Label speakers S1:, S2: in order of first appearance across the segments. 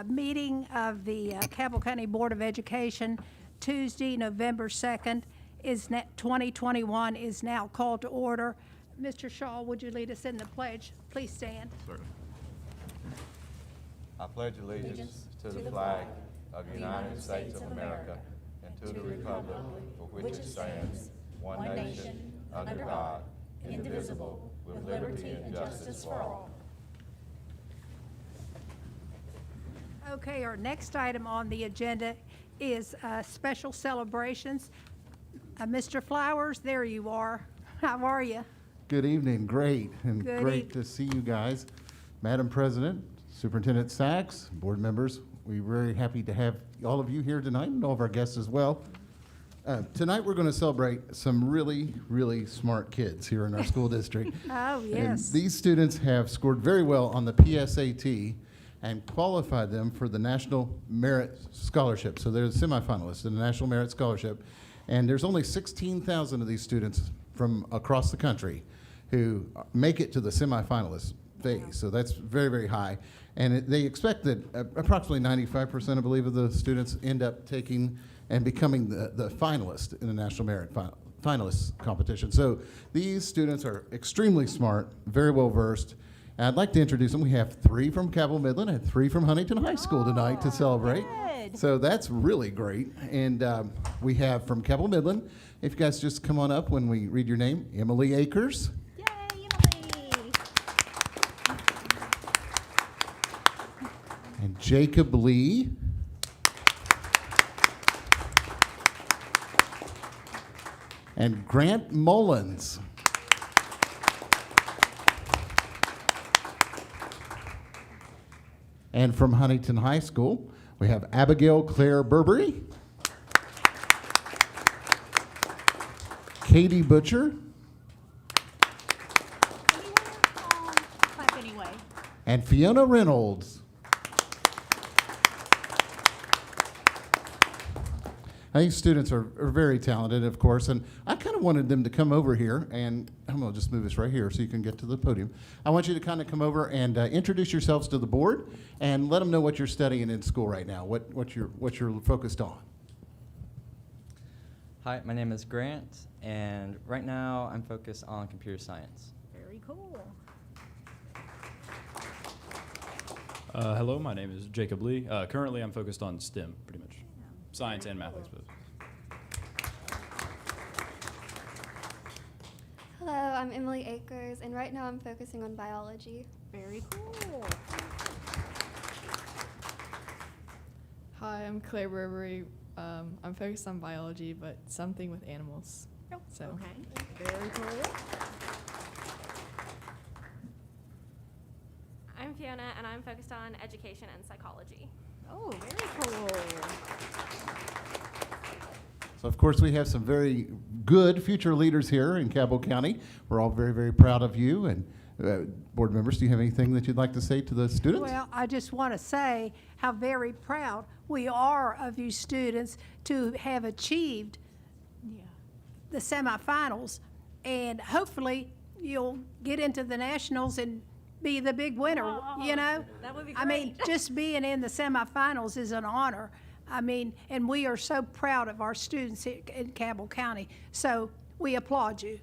S1: meeting of the Cabell County Board of Education, Tuesday, November 2nd, 2021, is now called to order. Mr. Shaw, would you lead us in the pledge? Please stand.
S2: Certainly. I pledge allegiance to the flag of the United States of America and to the republic for which it stands, one nation, under God, indivisible, with liberty and justice for all.
S1: Okay, our next item on the agenda is special celebrations. Mr. Flowers, there you are. How are you?
S3: Good evening. Great. And
S1: Good
S3: great to see you guys. Madam President, Superintendent Sachs, board members, we're very happy to have all of you here tonight and all of our guests as well. Tonight we're going to celebrate some really, really smart kids here in our school district.
S1: Oh,
S3: And
S1: yes.
S3: these students have scored very well on the PSAT and qualified them for the National Merit Scholarship. So they're the semifinalists in the National Merit Scholarship. And there's only 16,000 of these students from across the country who make it to the semifinalist phase. So that's very, very high. And they expect that approximately 95%, I believe, of the students end up taking and becoming the finalist in the National Merit Finalists competition. So these students are extremely smart, very well versed. And I'd like to introduce them. We have 3 from Cabell Midland and 3 from Huntington High School tonight to celebrate.
S1: Good.
S3: So that's really great. And we have from Cabell Midland, if you guys just come on up when we read your name, Emily Akers.
S4: Yay, Emily!
S3: And Jacob Lee. And Grant Mullins. And from Huntington High School, we have Abigail Claire Burberry, Katie Butcher,
S4: Clap anyway.
S3: and Fiona Reynolds. Now, these students are very talented, of course, and I kind of wanted them to come over here, and I'm going to just move this right here so you can get to the podium. I want you to kind of come over and introduce yourselves to the board and let them know what you're studying in school right now, what you're focused on.
S5: Hi, my name is Grant, and right now I'm focused on computer science.
S4: Very cool.
S6: Hello, my name is Jacob Lee. Currently, I'm focused on STEM, pretty much. Science and math, I suppose.
S7: Hello, I'm Emily Akers, and right now I'm focusing on biology.
S4: Very cool.
S8: Hi, I'm Claire Burberry. I'm focused on biology, but something with animals.
S4: Oh,
S8: So.
S4: okay. Very cool.
S9: I'm Fiona, and I'm focused on education and psychology.
S4: Oh, very cool.
S3: So, of course, we have some very good future leaders here in Cabell County. We're all very, very proud of you. And board members, do you have anything that you'd like to say to the students?
S1: Well, I just want to say how very proud we are of you students to have achieved
S4: Yeah.
S1: the semifinals, and hopefully you'll get into the nationals and be the big winner, you know?
S4: That would be
S1: I mean,
S4: great.
S1: just being in the semifinals is an honor. I mean, and we are so proud of our students here in Cabell County, so we applaud you.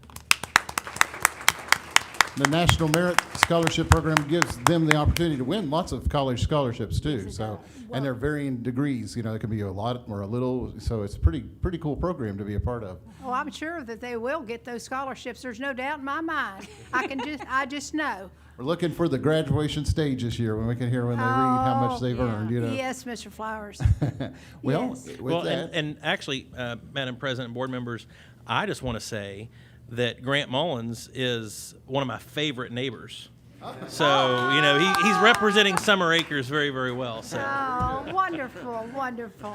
S3: The National Merit Scholarship Program gives them the opportunity to win lots of college scholarships too.
S1: Yes, it
S3: So,
S1: does.
S3: and they're varying degrees. You know, it can be a lot or a little. So it's a pretty cool program to be a part of.
S1: Oh, I'm sure that they will get those scholarships. There's no doubt in my mind. I just know.
S3: We're looking for the graduation stage this year when we can hear when they read how much
S1: Oh,
S3: they've
S1: yeah.
S3: earned. You know.
S1: Yes, Mr. Flowers.
S3: Well,
S1: Yes.
S3: with
S10: Well,
S3: that,
S10: and actually, Madam President, board members, I just want to say that Grant Mullins is one of my favorite neighbors. So, you know, he's representing Summer Acres very, very well. So,
S1: Oh, wonderful, wonderful.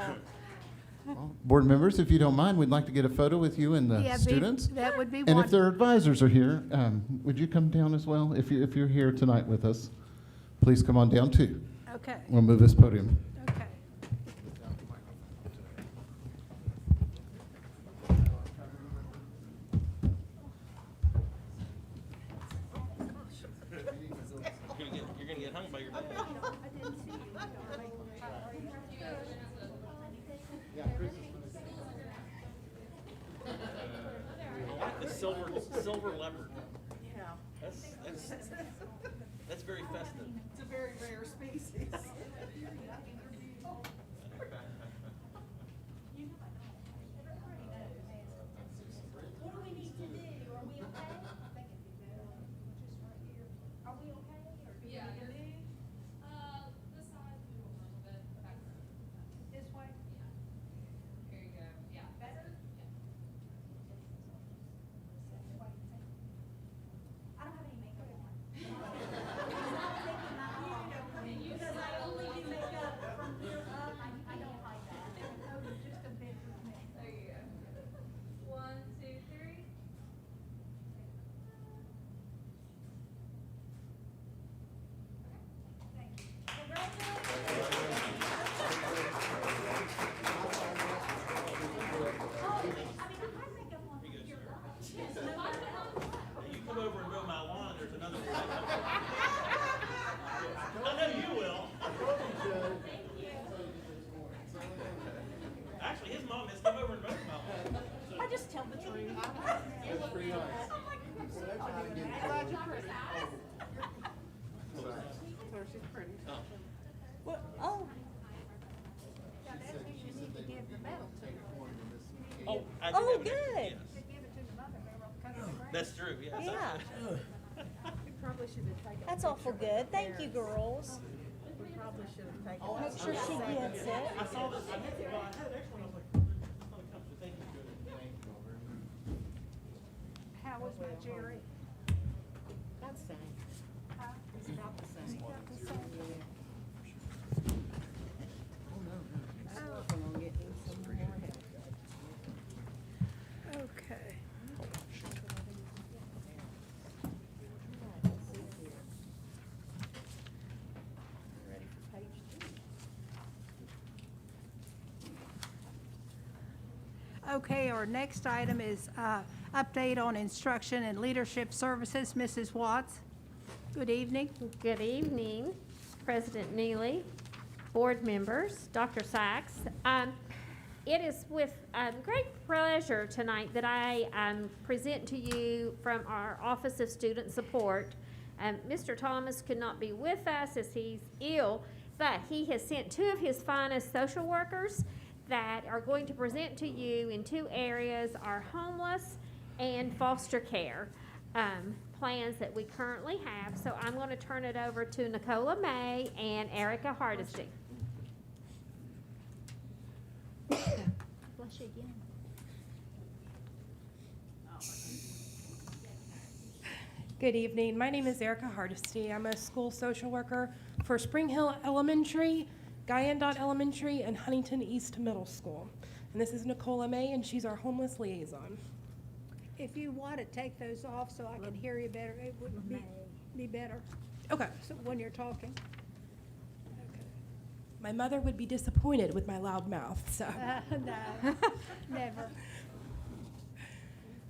S3: board members, if you don't mind, we'd like to get a photo with you and the
S1: Yeah,
S3: students.
S1: that would be
S3: And if
S1: wonderful.
S3: their advisors are here, would you come down as well? If you're here tonight with us, please come on down too.
S1: Okay,
S3: We'll move this podium.
S1: okay.
S10: you're gonna get hung by your dad. silver leopard.
S4: Yeah.
S10: That's very festive.
S4: It's a very rare species.
S1: What do we need to do? Are we okay? Are we okay? Or do we need to move?
S9: The side move a little bit back.
S1: This way?
S9: There you go. Yeah.
S1: Better? I don't have any makeup on. Because I only do makeup from here up. I don't hide that. Oh, just a bit with me.
S9: There you go. 1, 2, 3.
S1: Thank you. Congratulations.
S10: You come over and mow my lawn, there's another one. I know you will. Actually, his mom has come over and mowed my lawn.
S4: I just tell the truth.
S3: That's pretty nice.
S4: Glad you're pretty. Claire, she's pretty. Well, oh.
S1: Yeah, that's who you need to give the medal to.
S10: Oh, I do
S4: Oh,
S10: have an-
S4: good.
S10: yes.
S1: To give it to the mother, they were cutting the grass.
S10: That's true, yes.
S4: Yeah.
S1: We probably should have taken.
S4: That's awful good. Thank you, girls.
S1: We probably should have taken.
S4: Make sure she gets it.
S10: I saw this, I had an extra one, I was like, it's gonna come, so thank you.
S1: How was my Jerry?
S4: That's the same.
S1: Huh?
S4: It's about the same.
S1: About the same. Okay.
S4: Ready for page 2.
S1: Okay, our next item is update on instruction and leadership services. Mrs. Watts, good evening.
S11: Good evening, President Neely, board members, Dr. Sachs. It is with great pleasure tonight that I present to you from our Office of Student Support. Mr. Thomas could not be with us as he's ill, but he has sent 2 of his finest social workers that are going to present to you in 2 areas, our homeless and foster care plans that we currently have. So I'm going to turn it over to Nicola May and Erica Hardesty.
S4: Bless you again.
S12: Good evening. My name is Erica Hardesty. I'm a school social worker for Spring Hill Elementary, Guyandotte Elementary, and Huntington East Middle School. And this is Nicola May, and she's our homeless liaison.
S1: If you want to take those off so I can hear you better, it would be better
S12: Okay.
S1: so when you're talking.
S12: My mother would be disappointed with my loud mouth, so.
S1: No, never.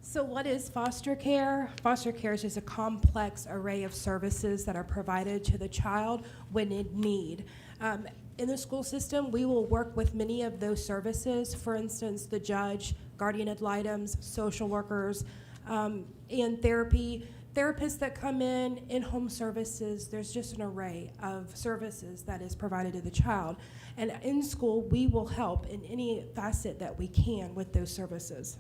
S12: So what is foster care? Foster care is just a complex array of services that are provided to the child when in need. In the school system, we will work with many of those services. For instance, the judge, guardian ad litems, social workers, and therapy. Therapists that come in home services, there's just an array of services that is provided to the child. And in school, we will help in any facet that we can with those services.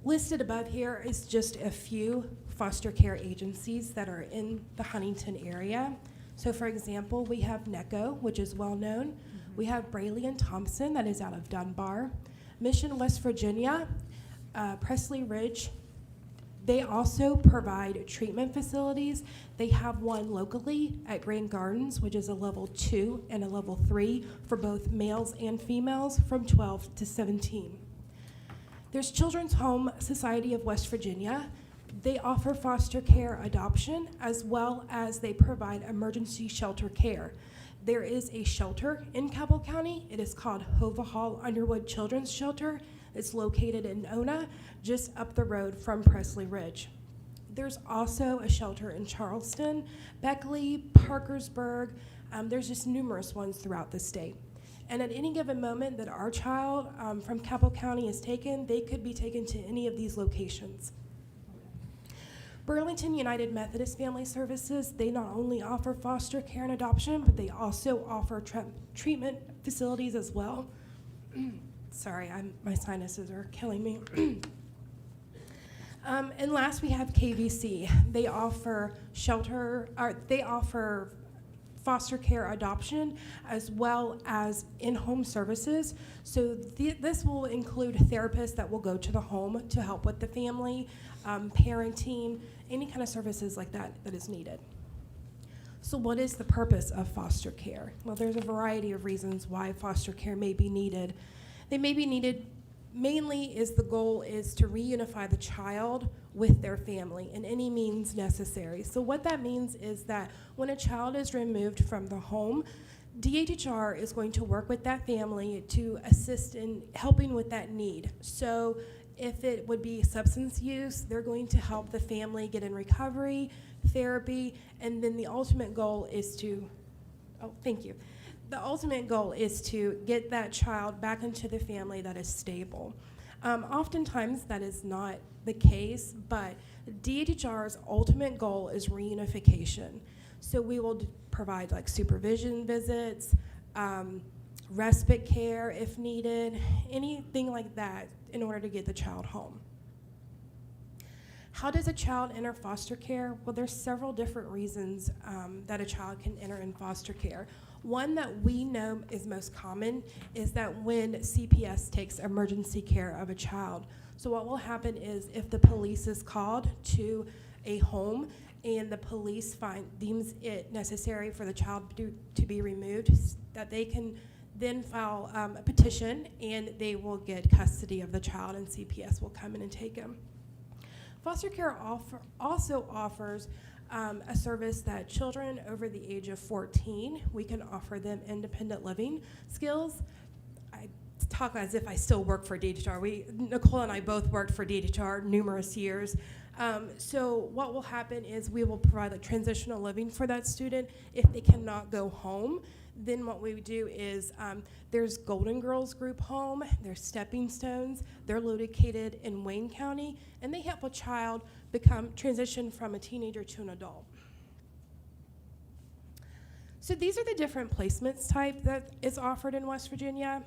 S12: Listed above here is just a few foster care agencies that are in the Huntington area. So for example, we have NECO, which is well known. We have Braley and Thompson, that is out of Dunbar. Mission, West Virginia, Presley Ridge. They also provide treatment facilities. They have one locally at Grand Gardens, which is a level 2 and a level 3 for both males and females from 12 to 17. There's Children's Home Society of West Virginia. They offer foster care adoption as well as they provide emergency shelter care. There is a shelter in Cabell County. It is called Hova Hall Underwood Children's Shelter. It's located in Ona, just up the road from Presley Ridge. There's also a shelter in Charleston, Beckley, Parkersburg. There's just numerous ones throughout the state. And at any given moment that our child from Cabell County is taken, they could be taken to any of these locations. Burlington United Methodist Family Services, they not only offer foster care and adoption, but they also offer treatment facilities as well. Sorry, my sinuses are killing me. And last, we have KVC. They offer foster care adoption as well as in-home services. So this will include therapists that will go to the home to help with the family, parenting, any kind of services like that that is needed. So what is the purpose of foster care? Well, there's a variety of reasons why foster care may be needed. They may be needed mainly the goal is to reunify the child with their family in any means necessary. So what that means is that when a child is removed from the home, DHR is going to work with that family to assist in helping with that need. So if it would be substance use, they're going to help the family get in recovery, therapy, and then the ultimate goal is to, the ultimate goal is to get that child back into the family that is stable. Oftentimes that is not the case, but DHR's ultimate goal is reunification. So we will provide like supervision visits, respite care if needed, anything like that in order to get the child home. How does a child enter foster care? Well, there's several different reasons that a child can enter in foster care. One that we know is most common is that when CPS takes emergency care of a child. So what will happen is if the police is called to a home and the police deems it necessary for the child to be removed, that they can then file a petition and they will get custody of the child and CPS will come in and take him. Foster care also offers a service that children over the age of 14, we can offer them independent living skills. I talk as if I still work for DHR. Nicole and I both worked for DHR numerous years. So what will happen is we will provide like transitional living for that student if they cannot go home. Then what we do is there's Golden Girls Group Home, there's Stepping Stones, they're located in Wayne County, and they help a child transition from a teenager to an adult. So these are the different placements type that is offered in West Virginia.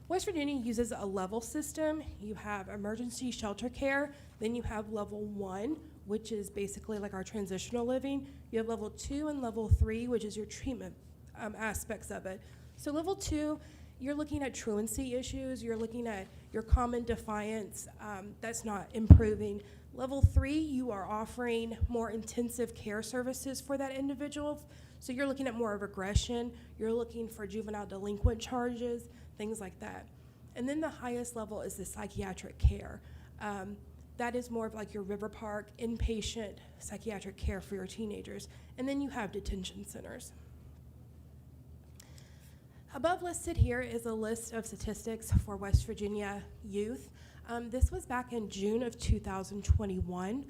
S12: West Virginia uses a level system. You have emergency shelter care, then you have level 1, which is basically like our transitional living. You have level 2 and level 3, which is your treatment aspects of it. So level 2, you're looking at truancy issues, you're looking at your common defiance, that's not improving. Level 3, you are offering more intensive care services for that individual. So you're looking at more of aggression, you're looking for juvenile delinquent charges, things like that. And then the highest level is the psychiatric care. That is more of like your River Park inpatient psychiatric care for your teenagers. And then you have detention centers. Above listed here is a list of statistics for West Virginia youth. This was back in June of 2021,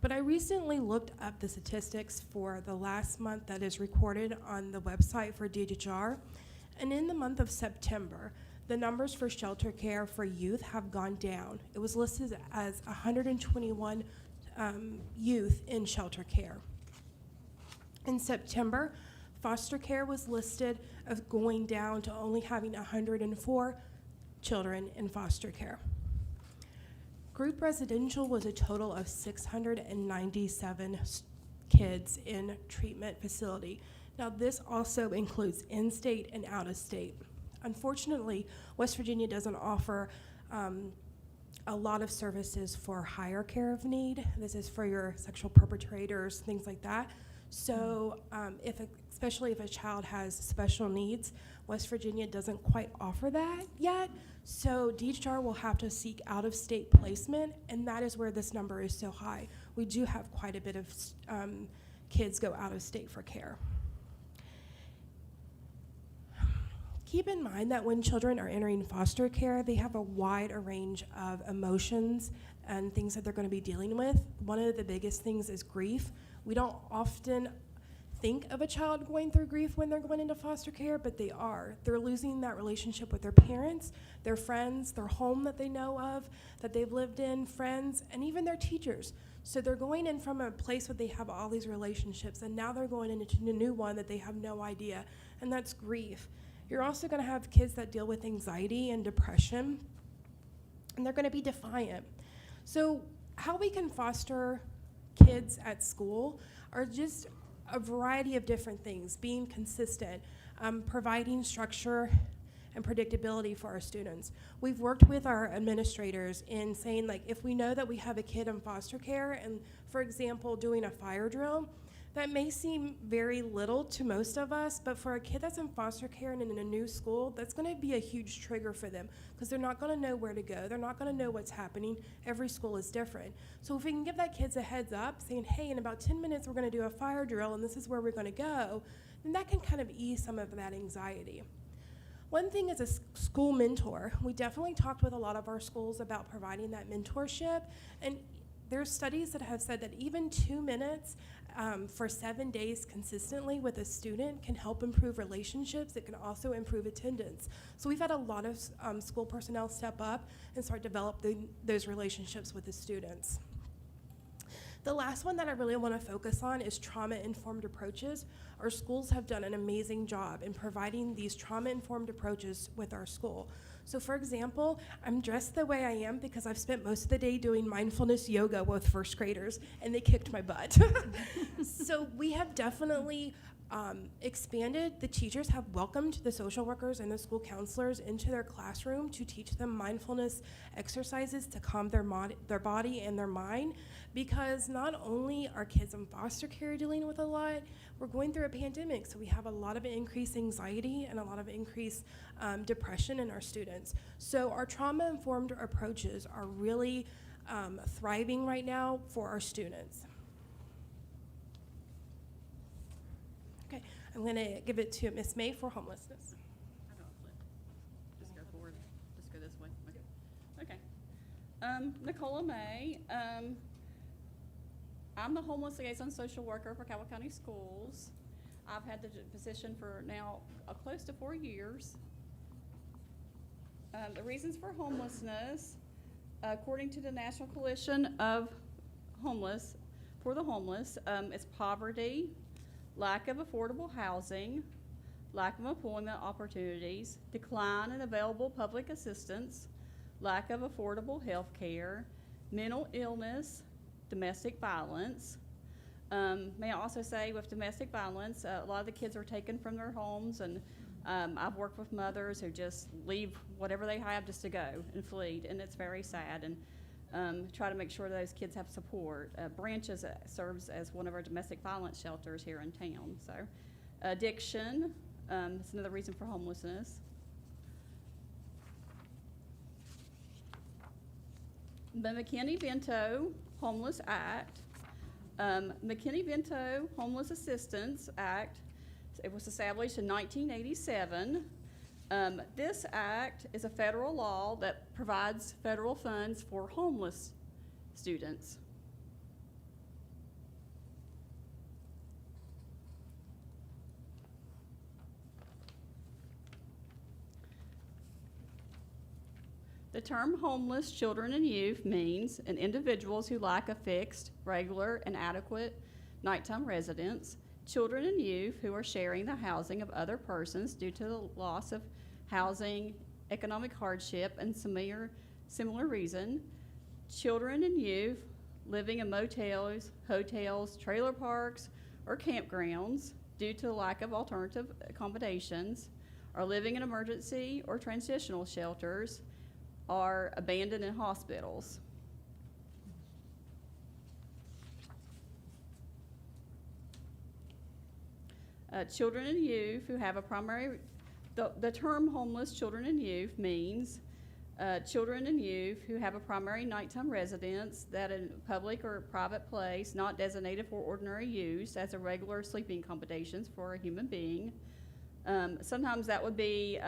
S12: but I recently looked up the statistics for the last month that is recorded on the website for DHR, and in the month of September, the numbers for shelter care for youth have gone down. It was listed as 121 youth in shelter care. In September, foster care was listed as going down to only having 104 children in foster care. Group residential was a total of 697 kids in treatment facility. Now this also includes in-state and out-of-state. Unfortunately, West Virginia doesn't offer a lot of services for higher care of need. This is for your sexual perpetrators, things like that. So especially if a child has special needs, West Virginia doesn't quite offer that yet. So DHR will have to seek out-of-state placement, and that is where this number is so high. We do have quite a bit of kids go out-of-state for care. Keep in mind that when children are entering foster care, they have a wide range of emotions and things that they're going to be dealing with. One of the biggest things is grief. We don't often think of a child going through grief when they're going into foster care, but they are. They're losing that relationship with their parents, their friends, their home that they know of, that they've lived in, friends, and even their teachers. So they're going in from a place where they have all these relationships, and now they're going into a new one that they have no idea, and that's grief. You're also going to have kids that deal with anxiety and depression, and they're going to be defiant. So how we can foster kids at school are just a variety of different things, being consistent, providing structure and predictability for our students. We've worked with our administrators in saying, like, if we know that we have a kid in foster care and, for example, doing a fire drill, that may seem very little to most of us, but for a kid that's in foster care and in a new school, that's gonna be a huge trigger for them because they're not gonna know where to go. They're not gonna know what's happening. Every school is different. So if we can give that kids a heads up saying, hey, in about 10 minutes, we're gonna do a fire drill and this is where we're gonna go, then that can kind of ease some of that anxiety. One thing is a school mentor. We definitely talked with a lot of our schools about providing that mentorship, and there's studies that have said that even 2 minutes for 7 days consistently with a student can help improve relationships. It can also improve attendance. So we've had a lot of school personnel step up and start developing those relationships with the students. The last one that I really want to focus on is trauma-informed approaches. Our schools have done an amazing job in providing these trauma-informed approaches with our school. So for example, I'm dressed the way I am because I've spent most of the day doing mindfulness yoga with first graders, and they kicked my butt. So we have definitely expanded. The teachers have welcomed the social workers and the school counselors into their classroom to teach them mindfulness exercises to calm their body and their mind, because not only are kids in foster care dealing with a lot, we're going through a pandemic, so we have a lot of increased anxiety and a lot of increased depression in our students. So our trauma-informed approaches are really thriving right now for our students. Okay, I'm going to give it to Miss May for homelessness.
S4: I don't flip. Just go forward. Just go this way. Okay. Nicola May. I'm the homeless liaison social worker for Cabell County Schools. I've had the position for now close to 4 years. The reasons for homelessness, according to the National Coalition of Homeless, for the homeless, it's poverty, lack of affordable housing, lack of employment opportunities, decline in available public assistance, lack of affordable health care, mental illness, domestic violence. May I also say with domestic violence, a lot of the kids are taken from their homes, and I've worked with mothers who just leave whatever they have just to go and flee, and it's very sad, and try to make sure those kids have support. Branches serves as one of our domestic violence shelters here in town. So addiction, is another reason for homelessness. The McKinney-Vento Homeless Act. McKinney-Vento Homeless Assistance Act, it was established in 1987. This act is a federal law that provides federal funds for homeless students. The term homeless children and youth means an individuals who lack a fixed, regular, and adequate nighttime residence, children and youth who are sharing the housing of other persons due to the loss of housing, economic hardship, and similar reason, children and youth living in motels, hotels, trailer parks, or campgrounds due to the lack of alternative accommodations, are living in emergency or transitional shelters, are abandoned in hospitals. Children and youth who have a primary, the term homeless children and youth means children and youth who have a primary nighttime residence that in a public or private place not designated for ordinary use as a regular sleeping accommodations for a human being. Sometimes that would be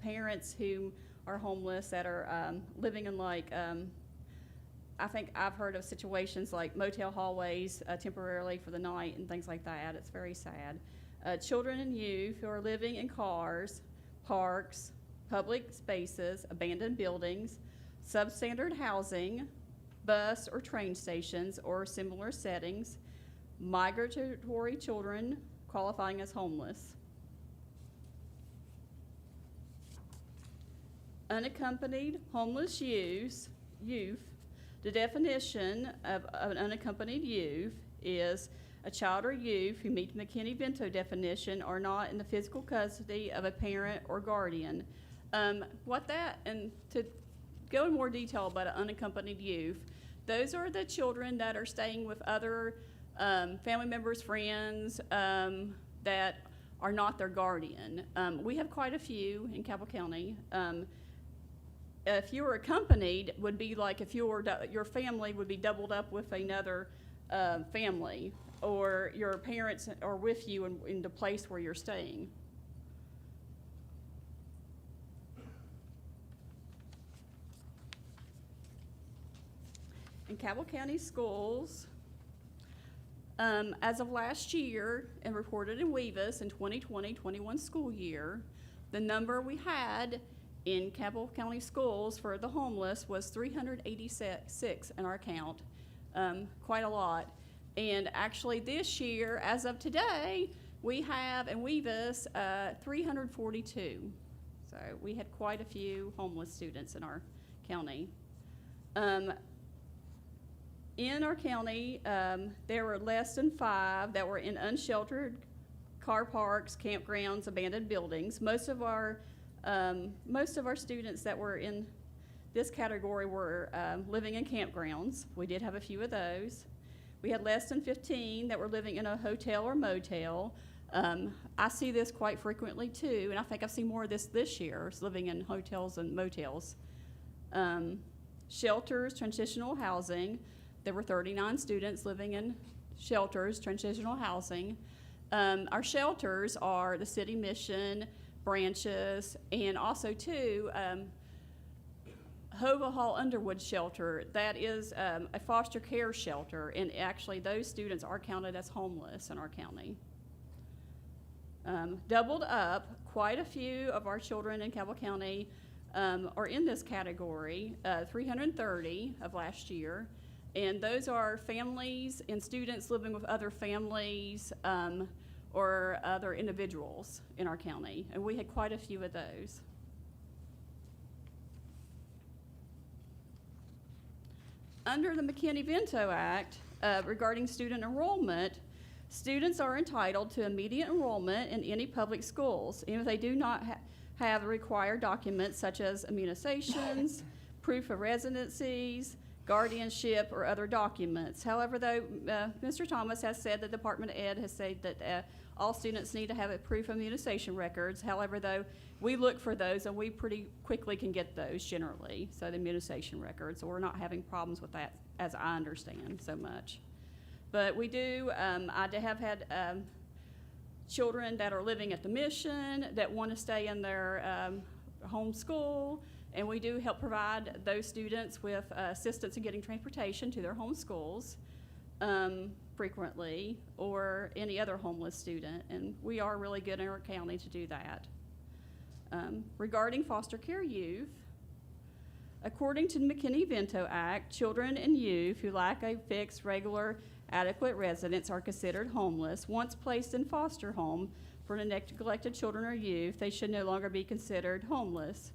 S4: parents who are homeless that are living in like I think I've heard of situations like motel hallways temporarily for the night and things like that. It's very sad. Children and youth who are living in cars, parks, public spaces, abandoned buildings, substandard housing, bus or train stations or similar settings, migratory children qualifying as homeless, unaccompanied homeless youth. The definition of an unaccompanied youth is a child or youth who meet the McKinney-Vento definition are not in the physical custody of a parent or guardian. And to go in more detail about an unaccompanied youth, those are the children that are staying with other family members, friends, that are not their guardian. We have quite a few in Cabell County. If you were accompanied, would be like if your family would be doubled up with another family, or your parents are with you in the place where you're staying. In Cabell County schools, as of last year and reported in Weavis in 2020-21 school year, the number we had in Cabell County schools for the homeless was 386 in our count, quite a lot. And actually this year, as of today, we have in Weavis 342. So we had quite a few homeless students in our county. In our county, there were less than 5 that were in unsheltered car parks, campgrounds, abandoned buildings. Most of our students that were in this category were living in campgrounds. We did have a few of those. We had less than 15 that were living in a hotel or motel. I see this quite frequently too, and I think I've seen more of this year, is living in hotels and motels. Shelters, transitional housing. There were 39 students living in shelters, transitional housing. Our shelters are the city mission, branches, and also too, Hova Hall Underwood Shelter. That is a foster care shelter, and actually those students are counted as homeless in our county. Doubled up, quite a few of our children in Cabell County are in this category, 330 of last year. And those are families and students living with other families or other individuals in our county. And we had quite a few of those. Under the McKinney-Vento Act, regarding student enrollment, students are entitled to immediate enrollment in any public schools, even if they do not have the required documents such as immunizations, proof of residencies, guardianship, or other documents. However, though, Mr. Thomas has said the Department of Ed has said that all students need to have a proof of immunization records. However, though, we look for those and we pretty quickly can get those generally, so the immunization records. So we're not having problems with that, as I understand so much. But we do, I have had children that are living at the mission that want to stay in their home school, and we do help provide those students with assistance in getting transportation to their home schools frequently, or any other homeless student, and we are really good in our county to do that. Regarding foster care youth, according to the McKinney-Vento Act, children and youth who lack a fixed, regular, adequate residence are considered homeless. Once placed in foster home for neglected children or youth, they should no longer be considered homeless.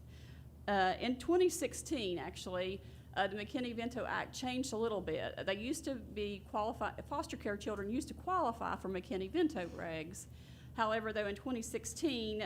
S4: In 2016, actually, the McKinney-Vento Act changed a little bit. They used to be qualified, foster care children used to qualify for McKinney-Vento regs. However, though, in 2016,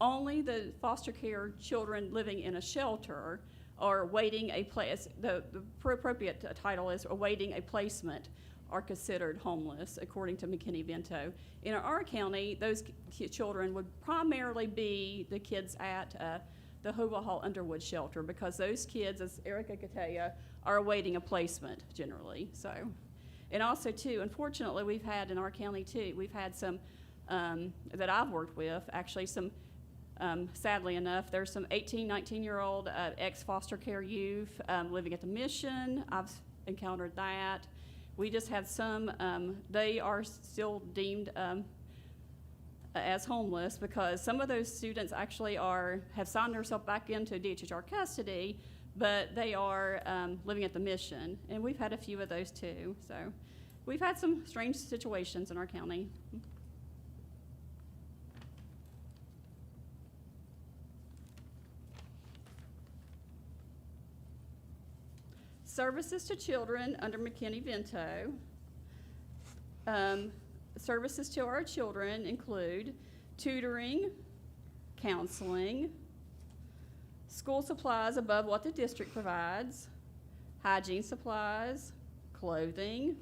S4: only the foster care children living in a shelter are awaiting a place, the appropriate title is awaiting a placement, are considered homeless, according to McKinney-Vento. In our county, those children would primarily be the kids at the Hova Hall Underwood Shelter, because those kids, as Erica could tell you, are awaiting a placement generally. So, and also too, unfortunately, we've had in our county too, we've had some that I've worked with, actually some Sadly enough, there's some 18, 19-year-old ex-foster care youth living at the Mission. I've encountered that. We just had some, they are still deemed as homeless because some of those students actually have signed themselves back into DHR custody, but they are living at the Mission. And we've had a few of those too. So we've had some strange situations in our county. Services to children under McKinney-Vento. Services to our children include tutoring, counseling, school supplies above what the district provides, hygiene supplies, clothing,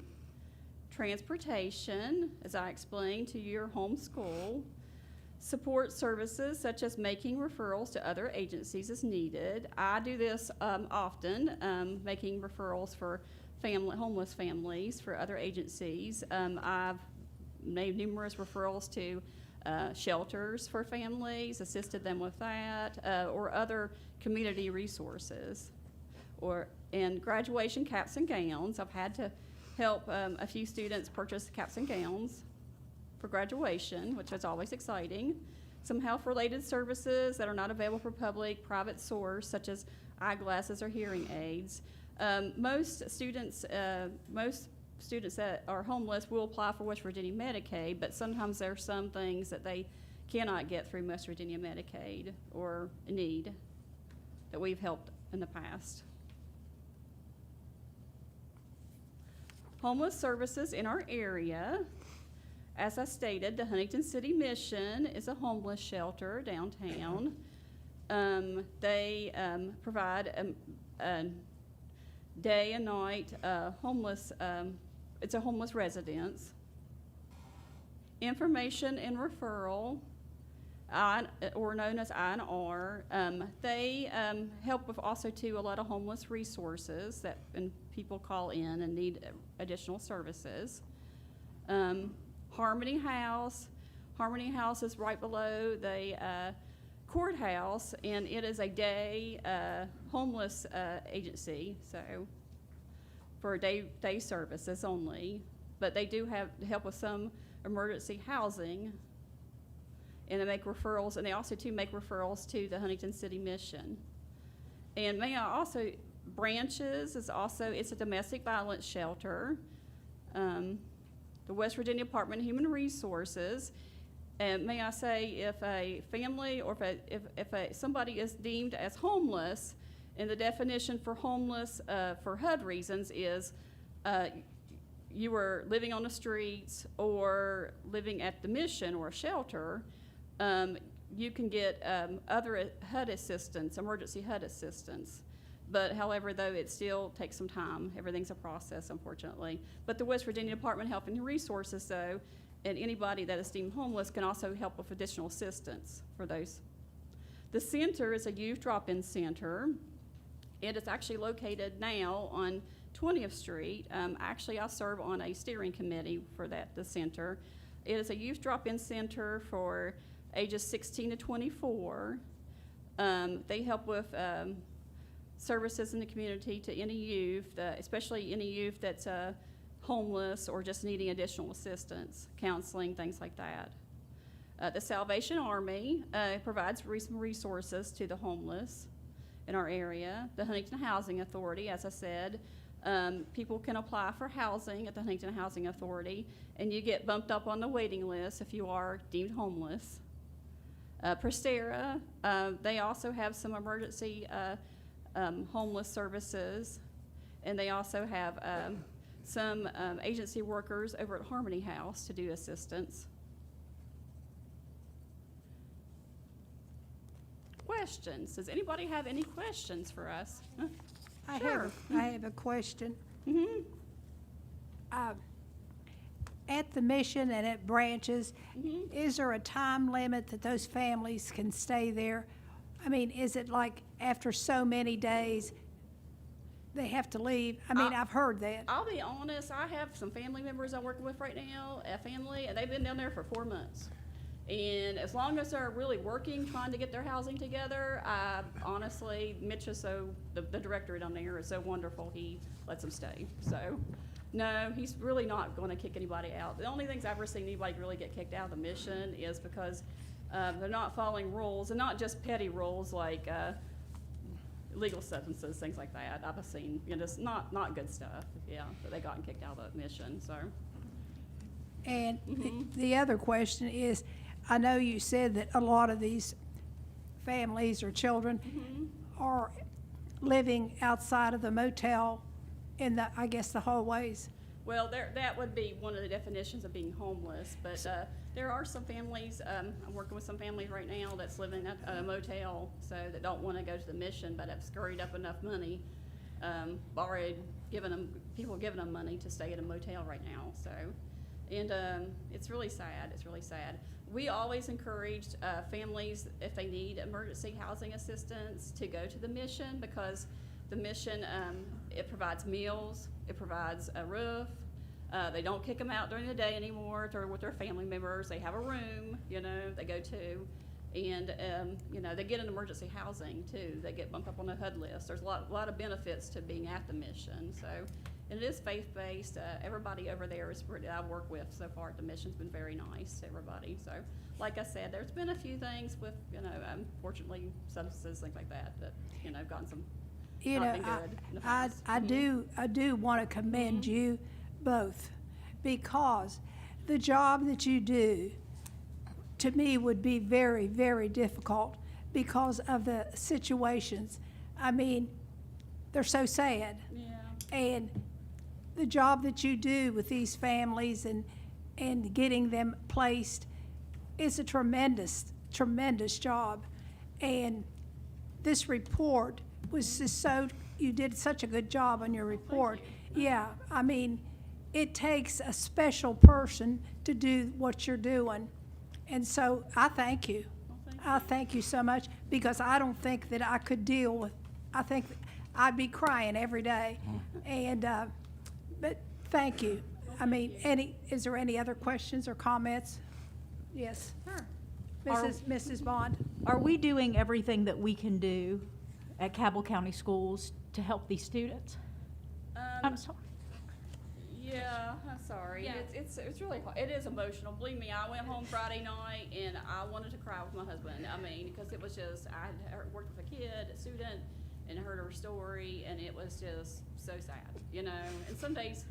S4: transportation, as I explained, to your home school, support services such as making referrals to other agencies as needed. I do this often, making referrals for homeless families for other agencies. I've made numerous referrals to shelters for families, assisted them with that, or other community resources. And graduation caps and gowns. I've had to help a few students purchase caps and gowns for graduation, which is always exciting. Some health-related services that are not available for public, private source, such as eyeglasses or hearing aids. Most students that are homeless will apply for West Virginia Medicaid, but sometimes there are some things that they cannot get through West Virginia Medicaid or need that we've helped in the past. Homeless services in our area. As I stated, the Huntington City Mission is a homeless shelter downtown. They provide a day and night homeless, it's a homeless residence. Information and referral, or known as I&R. They help with also too a lot of homeless resources that when people call in and need additional services. Harmony House. Harmony House is right below the courthouse, and it is a day homeless agency, so for day services only. But they do have help with some emergency housing, and they make referrals, and they also too make referrals to the Huntington City Mission. And may I also, Branches is also, it's a domestic violence shelter. The West Virginia Department of Human Resources. And may I say, if a family or if somebody is deemed as homeless, and the definition for homeless for HUD reasons is you were living on the streets or living at the Mission or a shelter, you can get other HUD assistance, emergency HUD assistance. But however, though, it still takes some time. Everything's a process, unfortunately. But the West Virginia Department of Health and Resources, though, and anybody that is deemed homeless can also help with additional assistance for those. The center is a youth drop-in center. It is actually located now on 20th Street. Actually, I serve on a steering committee for the center. It is a youth drop-in center for ages 16 to 24. They help with services in the community to any youth, especially any youth that's homeless or just needing additional assistance, counseling, things like that. The Salvation Army provides some resources to the homeless in our area. The Huntington Housing Authority, as I said, people can apply for housing at the Huntington Housing Authority, and you get bumped up on the waiting list if you are deemed homeless. Prestera, they also have some emergency homeless services, and they also have some agency workers over at Harmony House to do assistance. Questions? Does anybody have any questions for us? Huh?
S1: I
S4: Sure.
S1: have a question.
S4: Mm-hmm.
S1: At the Mission and at Branches,
S4: Mm-hmm.
S1: is there a time limit that those families can stay there? I mean, is it like after so many days, they have to leave? I mean, I've heard that.
S4: I'll be honest, I have some family members I'm working with right now, a family, and they've been down there for 4 months. And as long as they're really working, trying to get their housing together, honestly, Mitch is the director down there is so wonderful, he lets them stay. So, no, he's really not going to kick anybody out. The only things I've ever seen anybody really get kicked out of the mission is because they're not following rules, and not just petty rules like illegal substances, things like that. I've seen, just not good stuff, yeah, that they gotten kicked out of the mission, so.
S1: And the other question is, I know you said that a lot of these families or children are living outside of the motel in the, I guess, the hallways.
S4: Well, that would be one of the definitions of being homeless, but there are some families, I'm working with some families right now that's living at a motel, so that don't want to go to the mission, but have scurried up enough money, already people giving them money to stay at a motel right now, so. And it's really sad, We always encouraged families, if they need emergency housing assistance, to go to the mission, because the mission, it provides meals, it provides a roof. They don't kick them out during the day anymore with their family members. They have a room, they go to. And, they get an emergency housing too. They get bumped up on the HUD list. There's a lot of benefits to being at the mission. So, and it is faith-based. Everybody over there I've worked with so far at the mission's been very nice to everybody. So, like I said, there's been a few things with, unfortunately, substances, things like that, have gotten some.
S1: I do want to commend you both, because the job that you do, to me, would be very, very difficult because of the situations. I mean, they're so sad.
S4: Yeah.
S1: And the job that you do with these families and getting them placed is a tremendous, tremendous job. And this report was just you did such a good job on your report. Yeah, I mean, it takes a special person to do what you're doing. And so I thank you. I thank you so much, because I don't think that I could deal with, I think I'd be crying every day. And, but thank you. I mean, is there any other questions or comments? Yes.
S13: Sure.
S1: Mrs. Bond?
S13: Are we doing everything that we can do at Cabell County Schools to help these students? I'm sorry.
S4: Yeah, I'm sorry.
S13: Yeah.
S4: It's really hard. It is emotional. Believe me, I went home Friday night and I wanted to cry with my husband. I mean, because it was just, I had worked with a kid, a student, and heard her story, and it was just so sad, And some days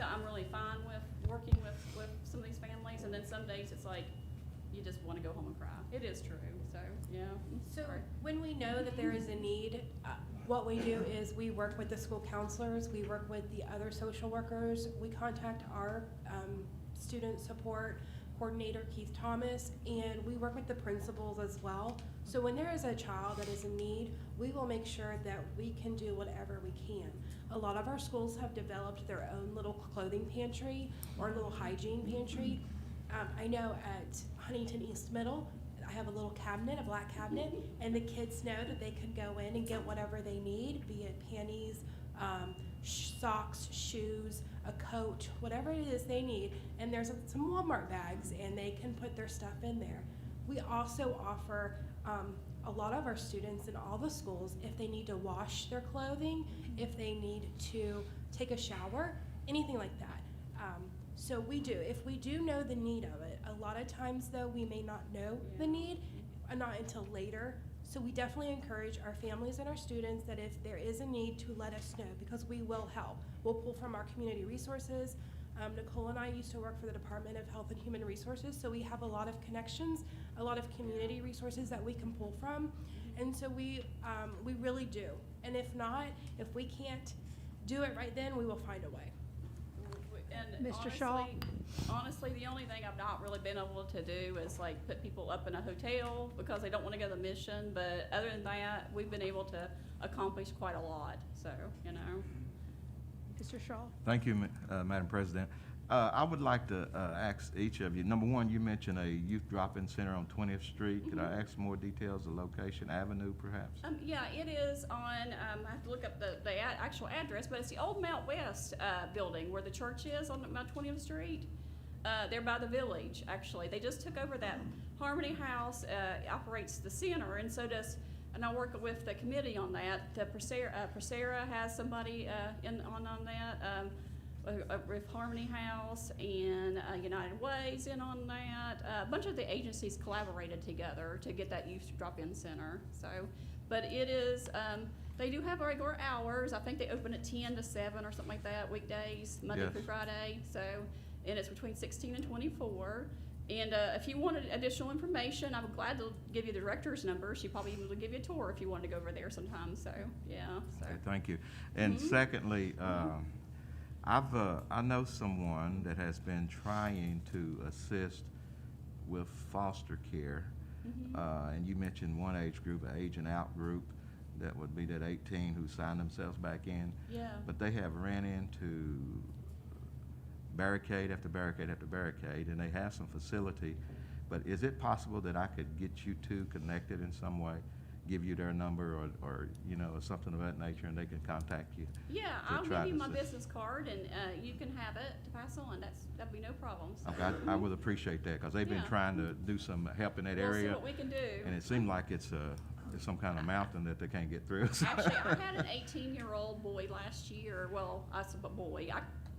S4: I'm really fine with working with some of these families, and then some days it's like, you just want to go home and cry. It is true, so, yeah.
S12: So when we know that there is a need, what we do is we work with the school counselors, we work with the other social workers, we contact our student support coordinator, Keith Thomas, and we work with the principals as well. So when there is a child that is in need, we will make sure that we can do whatever we can. A lot of our schools have developed their own little clothing pantry or little hygiene pantry. I know at Huntington East Middle, I have a little cabinet, a black cabinet, and the kids know that they can go in and get whatever they need, be it panties, socks, shoes, a coat, whatever it is they need. And there's some Walmart bags, and they can put their stuff in there. We also offer a lot of our students in all the schools, if they need to wash their clothing, if they need to take a shower, anything like that. So we do. If we do know the need of it, a lot of times though we may not know the need, not until later. So we definitely encourage our families and our students that if there is a need, to let us know, because we will help. We'll pull from our community resources. Nicole and I used to work for the Department of Health and Human Resources, so we have a lot of connections, a lot of community resources that we can pull from, and so we really do. And if not, if we can't do it right then, we will find a way.
S4: And
S1: Mr. Shaw?
S4: Honestly, the only thing I've not really been able to do is like put people up in a hotel because they don't want to go to the mission. But other than that, we've been able to accomplish quite a lot. So,
S1: Mr. Shaw?
S2: Thank you, Madam President. I would like to ask each of you, number one, you mentioned a youth drop-in center on 20th Street. Could I ask more details, the location, avenue perhaps?
S4: Yeah, it is on, I have to look up the actual address, but it's the old Mount West building where the church is on Mount 20th Street. They're by the village, actually. They just took over that Harmony House, operates the center, and so does, and I work with the committee on that. The Procera has somebody on that, with Harmony House, and United Way's in on that. A bunch of the agencies collaborated together to get that youth drop-in center. So, but it is, they do have regular hours. I think they open at 10 to 7 or something like that, weekdays, Monday
S2: Yes.
S4: through Friday. So, and it's between 16 and 24. And if you wanted additional information, I'm glad to give you the director's number. She probably even will give you a tour if you wanted to go over there sometime. So, yeah. So.
S2: Okay, thank you. And secondly, I know someone that has been trying to assist with foster care. And you mentioned one age group, an age and out group, that would be that 18 who signed themselves back in.
S4: Yeah.
S2: But they have ran into barricade after barricade after barricade, and they have some facility. But is it possible that I could get you two connected in some way? Give you their number or something of that nature, and they can contact you?
S4: Yeah,
S2: to
S4: I'll
S2: try
S4: give you
S2: to
S4: my
S2: assist.
S4: business card, and you can have it to pass on. That'd be no problem. So.
S2: Okay, I would appreciate that, because they've been
S4: Yeah.
S2: trying to do some help in that
S4: We'll see
S2: area.
S4: what we can do.
S2: And it seemed like it's some kind of mountain that they can't get through.
S4: Actually, I had an 18-year-old boy last year. Well, I said a boy.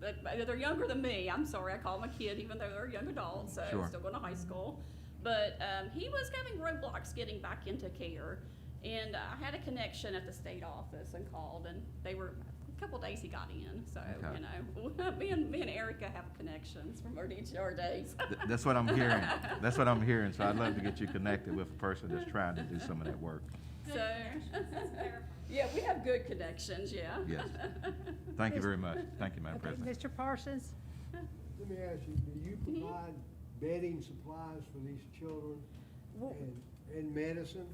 S4: They're younger than me. I'm sorry, I call them a kid, even though they're young adults, so
S2: Sure.
S4: still going to high school. But he was having roadblocks getting back into care. And I had a connection at the state office and called, and they were, a couple days he got in. So,
S2: Okay.
S4: me and Erica have connections from our DHR days.
S2: That's what I'm hearing. That's what I'm hearing. So I'd love to get you connected with a person that's trying to do some of that work.
S4: So, yeah, we have good connections, yeah.
S2: Yes. Thank you very much. Thank you, Madam President.
S1: Mr. Parsons?
S14: Let me ask you, do you provide bedding supplies for these children and medicine?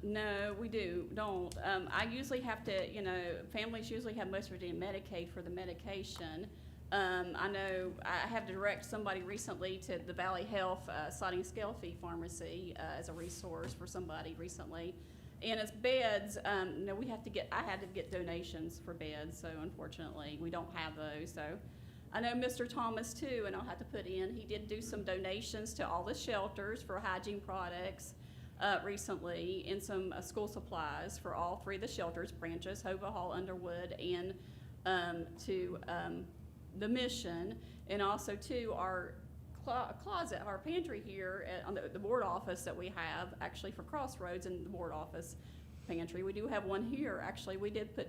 S4: No, we don't. I usually have to, families usually have most of it in Medicaid for the medication. I know I have to direct somebody recently to the Valley Health Sliding Scale Fee Pharmacy as a resource for somebody recently. And as beds, I had to get donations for beds, so unfortunately we don't have those. So I know Mr. Thomas too, and I'll have to put in, he did do some donations to all the shelters for hygiene products recently, and some school supplies for all three of the shelters, Branches, Hova Hall, Underwood, and to the Mission, and also to our closet, our pantry here on the board office that we have, actually for Crossroads and the board office pantry. We do have one here, actually. We did put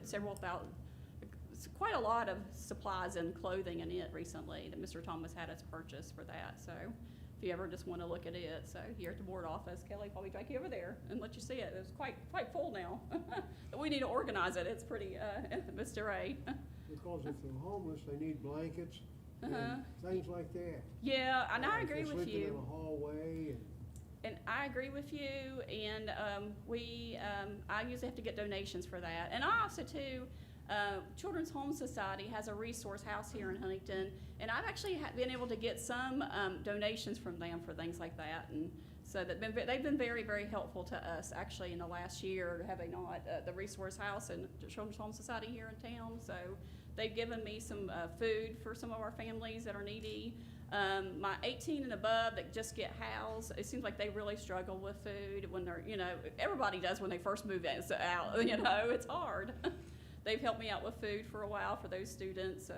S4: quite a lot of supplies and clothing in it recently that Mr. Thomas had us purchase for that. So if you ever just want to look at it, so here at the board office, Kelly probably take you over there and let you see it. It's quite full now. We need to organize it. It's pretty, Mr. Ray.
S14: Because if they're homeless, they need blankets and things like that.
S4: Yeah, and I
S14: If
S4: agree
S14: they're
S4: with
S14: sleeping
S4: you.
S14: in a hallway
S4: And I agree with you, and I usually have to get donations for that. And I also too, Children's Home Society has a resource house here in Huntington, and I've actually been able to get some donations from them for things like that. And so they've been very, very helpful to us actually in the last year, have they not? The resource house and Children's Home Society here in town. So they've given me some food for some of our families that are needy. My 18 and above that just get housed, it seems like they really struggle with food when they're, everybody does when they first move out, it's hard. They've helped me out with food for a while for those students, so,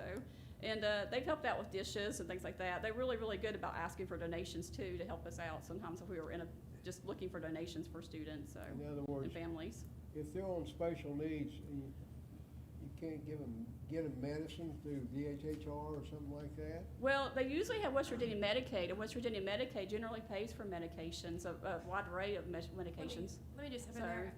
S4: and they've helped out with dishes and things like that. They're really, really good about asking for donations too to help us out sometimes if we were just looking for donations for students, so,
S14: in other words,
S4: and families.
S14: if they're on special needs, you can't get them medicine through DHHR or something like that?
S4: Well, they usually have West Virginia Medicaid, and West Virginia Medicaid generally pays for medications, a wide array of medications.
S12: Let me just have in
S4: So,
S12: there.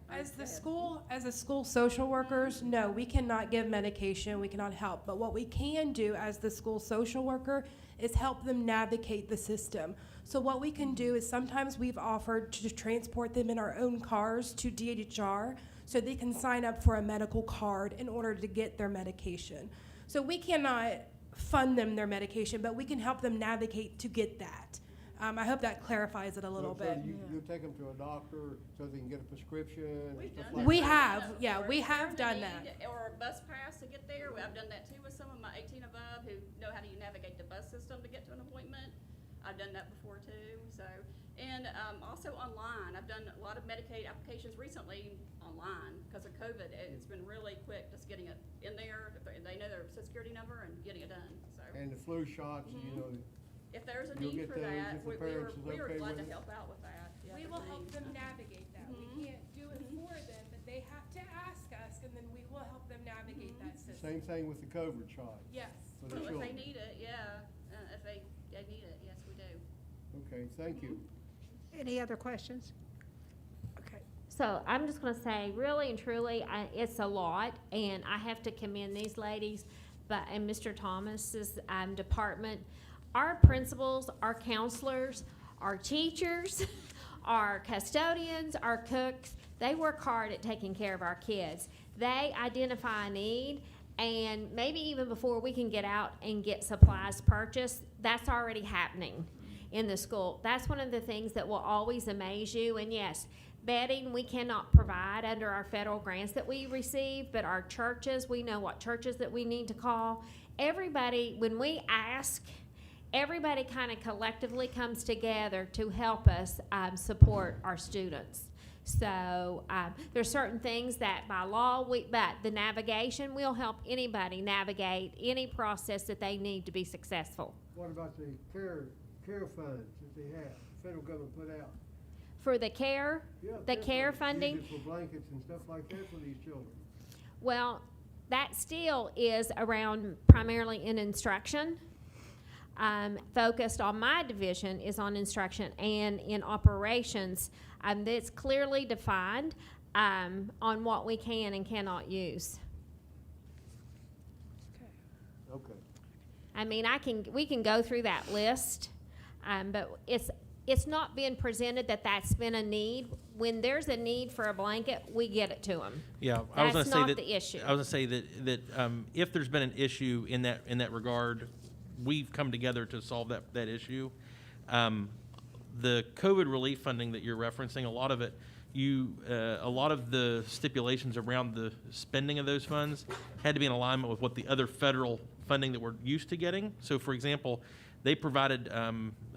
S4: go
S12: As a school social workers, no, we cannot give medication, we cannot help. But what we can do as the school social worker is help them navigate the system. So what we can do is sometimes we've offered to transport them in our own cars to DHR so they can sign up for a medical card in order to get their medication. So we cannot fund them their medication, but we can help them navigate to get that. I hope that clarifies it a little
S14: So
S12: bit.
S14: you take them to a doctor so they can get a prescription and
S4: We've
S14: stuff
S4: done
S14: like
S12: We
S14: that?
S12: have,
S4: Or
S12: yeah, we
S4: if
S12: have
S4: there's a
S12: done that.
S4: need or a bus pass to get there. I've done that too with some of my 18 above who know how to navigate the bus system to get to an appointment. I've done that before too, so. And also online, I've done a lot of Medicaid applications recently online because of COVID. It's been really quick just getting it in there. If they know their social security number and getting it done, so.
S14: And the flu shots, you know,
S4: If there's a
S14: You'll
S4: need
S14: get
S4: for
S14: those
S4: that,
S14: if the
S4: we
S14: parents
S4: were
S14: is okay
S4: glad
S14: with
S4: to
S14: it?
S4: help out with that. Yeah,
S12: We
S4: if
S12: will
S4: there's a
S12: help
S4: need.
S12: them navigate that. We can't do it for them, but they have to ask us, and then we will help them navigate that system.
S14: same thing with the COVID shot.
S12: Yes.
S14: For the
S4: Well, if they
S14: children.
S4: need it, yeah. If they need it, yes, we do.
S14: Okay, thank you.
S1: Any other questions? Okay.
S11: So I'm just gonna say, really and truly, it's a lot, and I have to commend these ladies, and Mr. Thomas's, department. Our principals, our counselors, our teachers, our custodians, our cooks, they work hard at taking care of our kids. They identify a need, and maybe even before we can get out and get supplies purchased, that's already happening in the school. That's one of the things that will always amaze you. And yes, bedding we cannot provide under our federal grants that we receive, but our churches, we know what churches that we need to call. Everybody, when we ask, everybody kind of collectively comes together to help us support our students. So there's certain things that by law, but the navigation will help anybody navigate any process that they need to be successful.
S14: What about the care funds that they have, the federal government put out?
S11: For the care,
S14: Yeah,
S11: the care
S14: funds,
S11: funding,
S14: use it for blankets and stuff like that for these children.
S11: well, that still is around primarily in instruction. Focused on my division is on instruction, and in operations, that's clearly defined on what we can and cannot use.
S14: Okay.
S11: I mean, we can go through that list, but it's not been presented that that's been a need. When there's a need for a blanket, we get it to them.
S10: Yeah, I was going
S11: That's
S10: to say
S11: not
S10: that.
S11: the issue.
S10: I was going to say that if there's been an issue in that regard, we've come together to solve that issue. The COVID relief funding that you're referencing, a lot of it, a lot of the stipulations around the spending of those funds had to be in alignment with what the other federal funding that we're used to getting. So, for example, they provided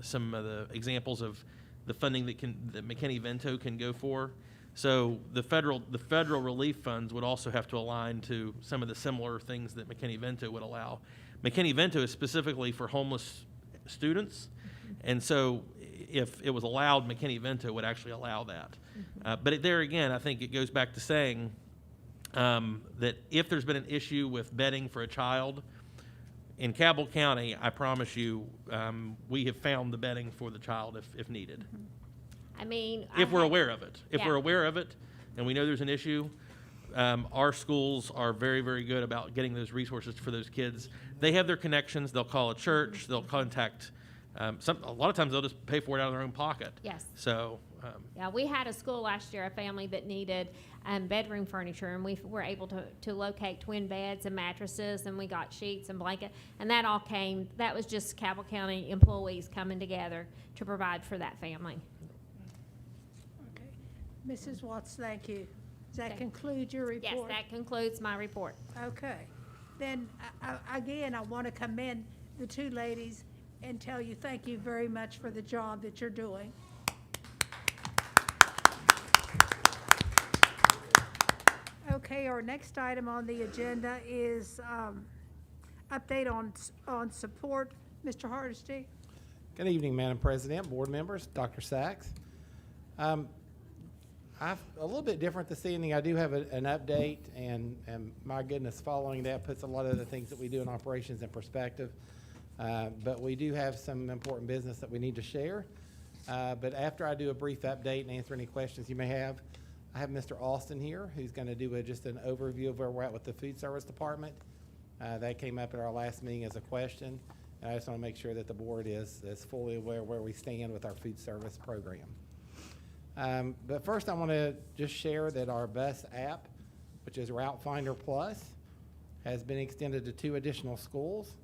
S10: some of the examples of the funding that McKinney-Vento can go for. So the federal relief funds would also have to align to some of the similar things that McKinney-Vento would allow. McKinney-Vento is specifically for homeless students, and so if it was allowed, McKinney-Vento would actually allow that. But there again, I think it goes back to saying that if there's been an issue with bedding for a child, in Cabell County, I promise you, we have found the bedding for the child if needed.
S11: I mean,
S10: If we're aware of it. If
S11: Yeah.
S10: we're aware of it and we know there's an issue, our schools are very, very good about getting those resources for those kids. They have their connections. They'll call a church. They'll contact, a lot of times they'll just pay for it out of their own pocket.
S11: Yes.
S10: So,
S11: Yeah, we had a school last year, a family that needed bedroom furniture, and we were able to locate twin beds and mattresses, and we got sheets and blanket, and that was just Cabell County employees coming together to provide for that family.
S1: Okay. Mrs. Watts, thank you. Does that conclude your report?
S11: Yes, that concludes my report.
S1: Okay. Then, again, I want to commend the two ladies and tell you thank you very much for the job that you're doing. Okay, our next item on the agenda is update on support. Mr. Hardesty?
S15: Good evening, Madam President, board members, Dr. Sachs. A little bit different this evening. I do have an update, and my goodness, following that puts a lot of the things that we do in operations in perspective. But we do have some important business that we need to share. But after I do a brief update and answer any questions you may have, I have Mr. Austin here, who's going to do just an overview of where we're at with the food service department. That came up at our last meeting as a question. And I just want to make sure that the board is fully aware where we stand with our food service program. But first I want to just share that our bus app, which is Route Finder Plus, has been extended to 2 additional schools.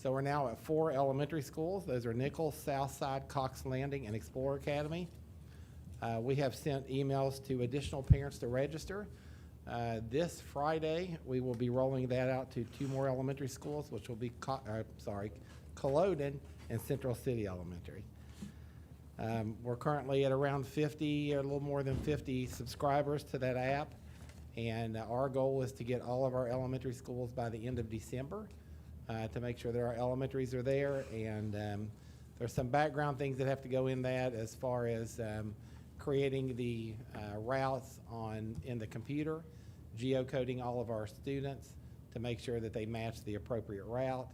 S15: So we're now at 4 elementary schools. Those are Nichols, Southside, Cox Landing, and Explorer Academy. We have sent emails to additional parents to register. This Friday, we will be rolling that out to 2 more elementary schools, which will be Culloden and Central City Elementary. We're currently at around 50, or a little more than 50 subscribers to that app. And our goal is to get all of our elementary schools by the end of December to make sure that our elementaries are there. And there's some background things that have to go in that as far as creating the routes in the computer, geocoding all of our students to make sure that they match the appropriate route,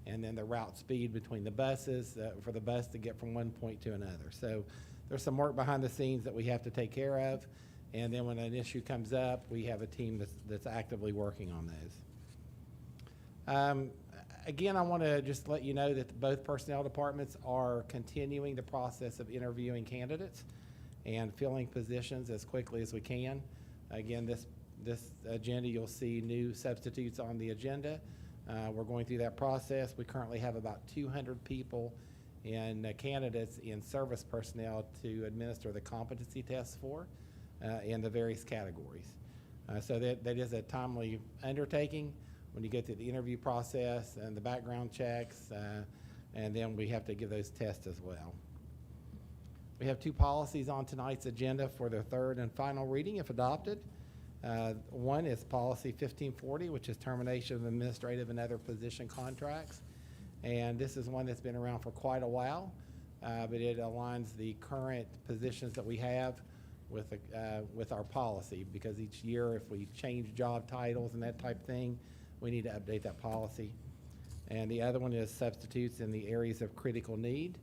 S15: and then the route speed between the buses for the bus to get from one point to another. So there's some work behind the scenes that we have to take care of, and then when an issue comes up, we have a team that's actively working on those. Again, I want to just let you know that both personnel departments are continuing the process of interviewing candidates and filling positions as quickly as we can. Again, this agenda, you'll see new substitutes on the agenda. We're going through that process. We currently have about 200 people in candidates in service personnel to administer the competency tests for in the various categories. So that is a timely undertaking when you get through the interview process and the background checks, and then we have to give those tests as well. We have 2 policies on tonight's agenda for their 3rd and final reading if adopted. One is policy 1540, which is termination of administrative and other position contracts. And this is one that's been around for quite a while, but it aligns the current positions that we have with our policy, because each year if we change job titles and that type of thing, we need to update that policy. And the other one is substitutes in the areas of critical need.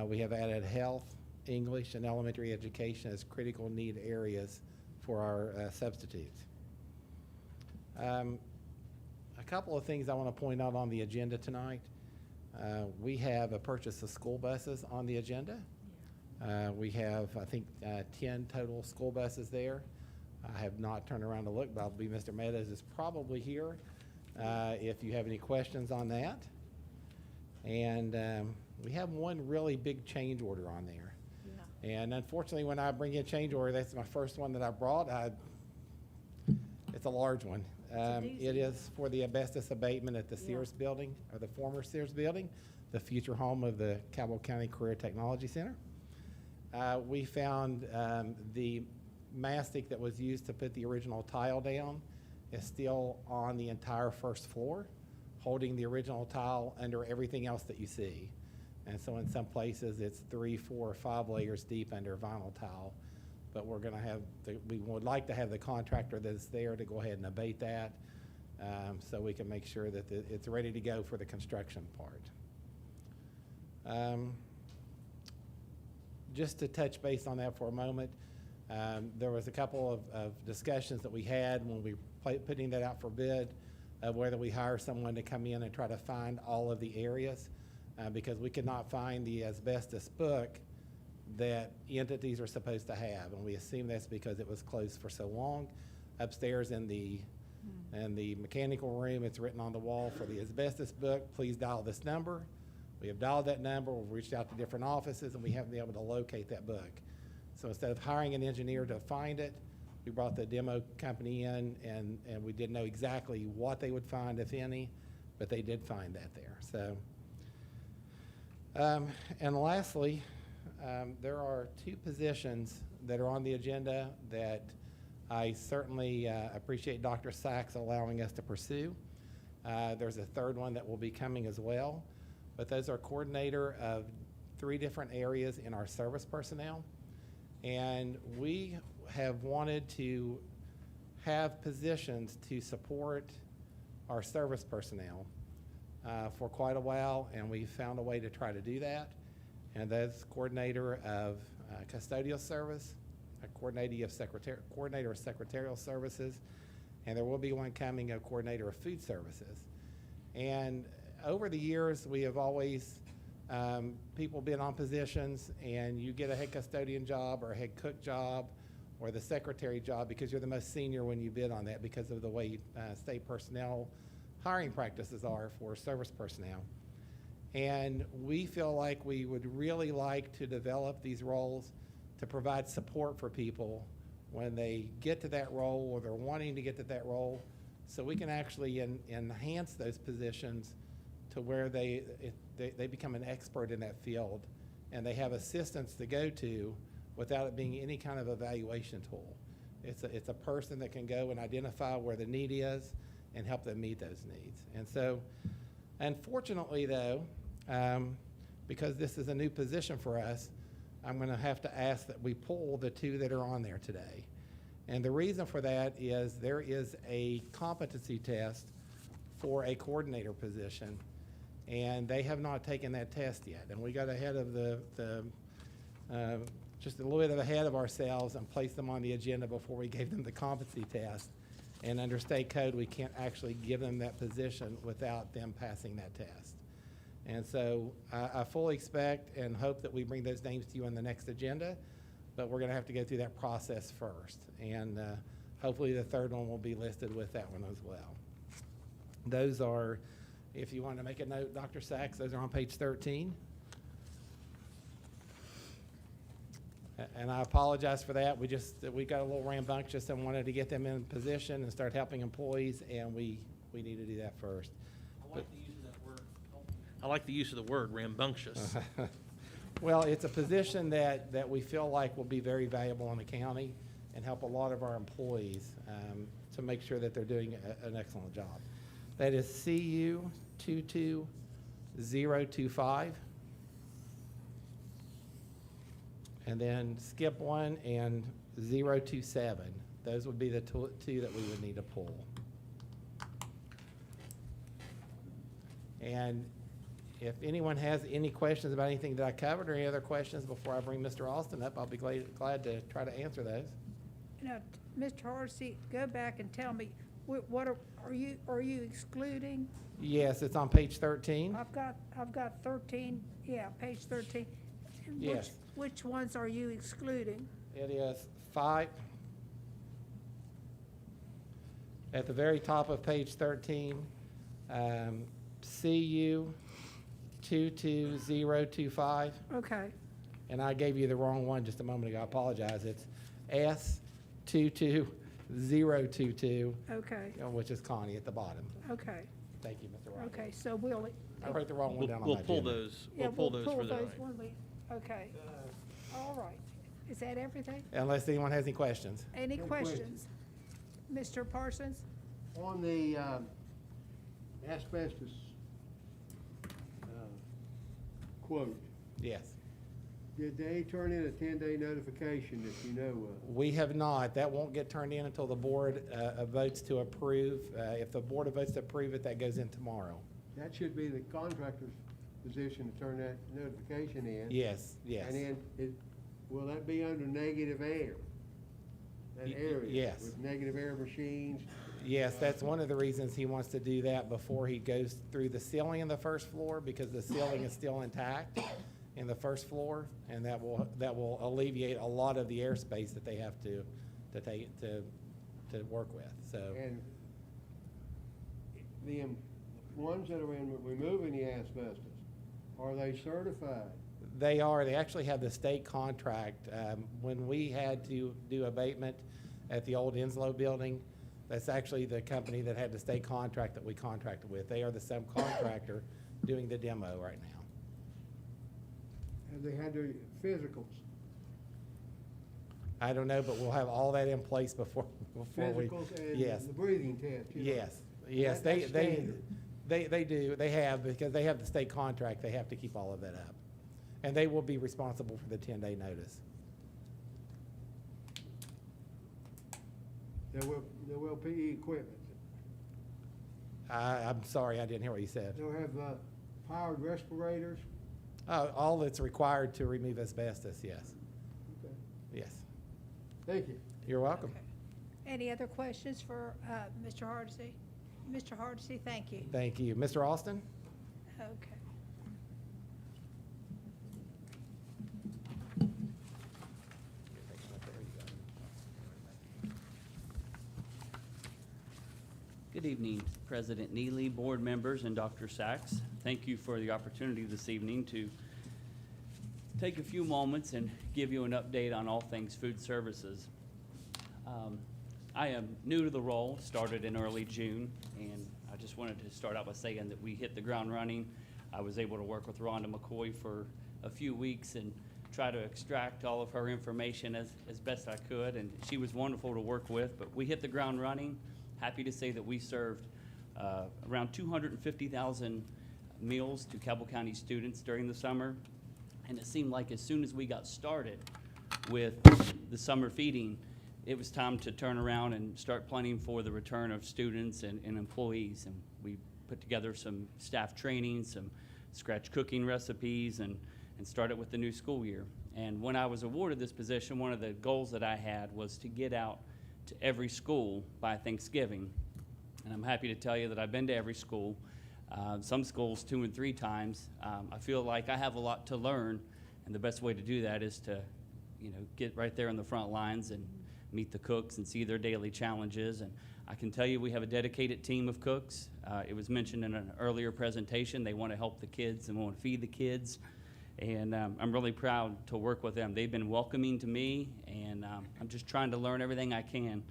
S15: We have added health, English, and elementary education as critical need areas for our substitutes. A couple of things I want to point out on the agenda tonight. We have a purchase of school buses on the agenda. We have, I think, 10 total school buses there. I have not turned around to look, but I believe Mr. Meadows is probably here if you have any questions on that. And we have one really big change order on there. And unfortunately, when I bring in change order, that's my first one that I brought. It's a large one. It is for the asbestos abatement at the Sears building, or the former Sears building, the future home of the Cabell County Career Technology Center. We found the mastic that was used to put the original tile down is still on the entire first floor, holding the original tile under everything else that you see. And so in some places, it's 3, 4, or 5 layers deep under vinyl tile. But we're going to have, we would like to have the contractor that's there to go ahead and abate that so we can make sure that it's ready to go for the construction part. Just to touch base on that for a moment, there was a couple of discussions that we had when we putting that out for bid of whether we hire someone to come in and try to find all of the areas. Because we could not find the asbestos book that entities are supposed to have, and we assume that's because it was closed for so long. Upstairs in the mechanical room, it's written on the wall for the asbestos book, please dial this number. We have dialed that number, we've reached out to different offices, and we haven't been able to locate that book. So instead of hiring an engineer to find it, we brought the demo company in, and we didn't know exactly what they would find, if any, but they did find that there. So. And lastly, there are 2 positions that are on the agenda that I certainly appreciate Dr. Sachs allowing us to pursue. There's a 3rd one that will be coming as well, but those are coordinator of 3 different areas in our service personnel. And we have wanted to have positions to support our service personnel for quite a while, and we found a way to try to do that. And that's coordinator of custodial service, a coordinator of secretarial services, and there will be one coming, a coordinator of food services. And over the years, we have always, people been on positions, and you get a head custodian job or a head cook job or the secretary job because you're the most senior when you bid on that because of the way state personnel hiring practices are for service personnel. And we feel like we would really like to develop these roles to provide support for people when they get to that role or they're wanting to get to that role, so we can actually enhance those positions to where they become an expert in that field and they have assistants to go to without it being any kind of evaluation tool. It's a person that can go and identify where the need is and help them meet those needs. And so, unfortunately though, because this is a new position for us, I'm going to have to ask that we pull the two that are on there today. And the reason for that is there is a competency test for a coordinator position, and they have not taken that test yet. And we got ahead of just a little bit ahead of ourselves and placed them on the agenda before we gave them the competency test. And under state code, we can't actually give them that position without them passing that test. And so I fully expect and hope that we bring those names to you on the next agenda, but we're going to have to go through that process first. And hopefully the third one will be listed with that one as well. Those are, if you want to make a note, Dr. Sachs, those are on page 13. And I apologize for that. We got a little rambunctious and wanted to get them in position and start helping employees, and we need to do that first.
S10: I like the use of the word rambunctious.
S15: Well, it's a position that we feel like will be very valuable in the county and help a lot of our employees to make sure that they're doing an excellent job. That is CU 22025. And then skip 1 and 027. Those would be the two that we would need to pull. And if anyone has any questions about anything that I covered or any other questions before I bring Mr. Austin up, I'll be glad to try to answer those.
S1: Now, Mr. Horsey, go back and tell me, what are you excluding?
S15: Yes, it's on page 13.
S1: I've got 13, yeah, page 13.
S15: Yes.
S1: Which ones are you excluding?
S15: It is 5. At the very top of page 13, CU 22025.
S1: Okay,
S15: And I gave you the wrong one just a moment ago. I apologize. It's S22022,
S1: okay,
S15: which is Connie at the bottom.
S1: okay,
S15: Thank you, Mr. Roberts.
S1: okay, so we'll.
S15: I wrote the wrong one down on
S10: We'll
S15: my
S10: pull
S15: agenda.
S10: those.
S1: Yeah,
S10: We'll pull those for the night.
S1: when we, okay. All right. Is that everything?
S15: Unless anyone has any questions.
S1: Any
S14: No
S1: questions? Mr. Parsons?
S14: On the asbestos quote,
S15: Yes.
S14: did they turn in a 10-day notification that you know of?
S15: We have not. That won't get turned in until the board votes to approve. If the board votes to approve it, that goes in tomorrow.
S14: That should be the contractor's position to turn that notification in.
S15: Yes, yes.
S14: And then, will that be under negative air? That area?
S15: Yes.
S14: With negative air machines?
S15: Yes, that's one of the reasons he wants to do that before he goes through the ceiling in the first floor, because the ceiling is still intact in the first floor, and that will alleviate a lot of the airspace that they have to work with. So.
S14: And the ones that are removing the asbestos, are they certified?
S15: They are. They actually have the state contract. When we had to do abatement at the old Enslow building, that's actually the company that had the state contract that we contracted with. They are the subcontractor doing the demo right now.
S14: Have they had their physicals?
S15: I don't know, but we'll have all that in place before we.
S14: Physicals and
S15: Yes.
S14: the breathing test? you know?
S15: Yes, yes,
S14: That's standard.
S15: they do. They have, because they have the state contract, they have to keep all of that up. And they will be responsible for the 10-day notice.
S14: There will PE equipment.
S15: I'm sorry, I didn't hear what you said.
S14: They'll have powered respirators.
S15: All that's required to remove asbestos, yes.
S14: Okay.
S15: Yes.
S14: Thank you.
S15: You're welcome.
S1: Any other questions for Mr. Hardesty? Mr. Hardesty, thank you.
S15: Thank you. Mr. Austin?
S1: Okay.
S16: Good evening, President Neely, board members, and Dr. Sachs. thank you for the opportunity this evening to take a few moments and give you an update on all things food services. I am new to the role, started in early June, and I just wanted to start out by saying that we hit the ground running. I was able to work with Rhonda McCoy for a few weeks and try to extract all of her information as best I could, and she was wonderful to work with, but we hit the ground running. Happy to say that we served around 250,000 meals to Cabell County students during the summer, and it seemed like as soon as we got started with the summer feeding, it was time to turn around and start planning for the return of students and employees. And we put together some staff training, some scratch cooking recipes, and started with the new school year. And when I was awarded this position, one of the goals that I had was to get out to every school by Thanksgiving. And I'm happy to tell you that I've been to every school, some schools 2 and 3 times. I feel like I have a lot to learn, and the best way to do that is to, get right there in the front lines and meet the cooks and see their daily challenges. And I can tell you we have a dedicated team of cooks. It was mentioned in an earlier presentation, they want to help the kids and want to feed the kids. And I'm really proud to work with them. They've been welcoming to me, and I'm just trying to learn everything I can.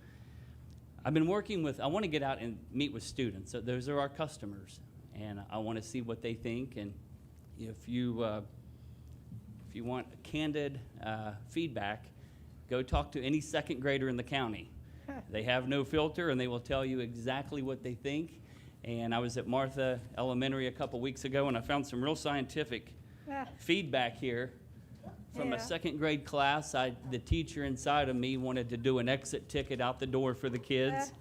S16: I've been working with, I want to get out and meet with students. So those are our customers, and I want to see what they think. And if you want candid feedback, go talk to any second grader in the county. They have no filter, and they will tell you exactly what they think. And I was at Martha Elementary a couple weeks ago, and I found some real scientific feedback here from a second grade class. The teacher inside of me wanted to do an exit ticket out the door for the kids.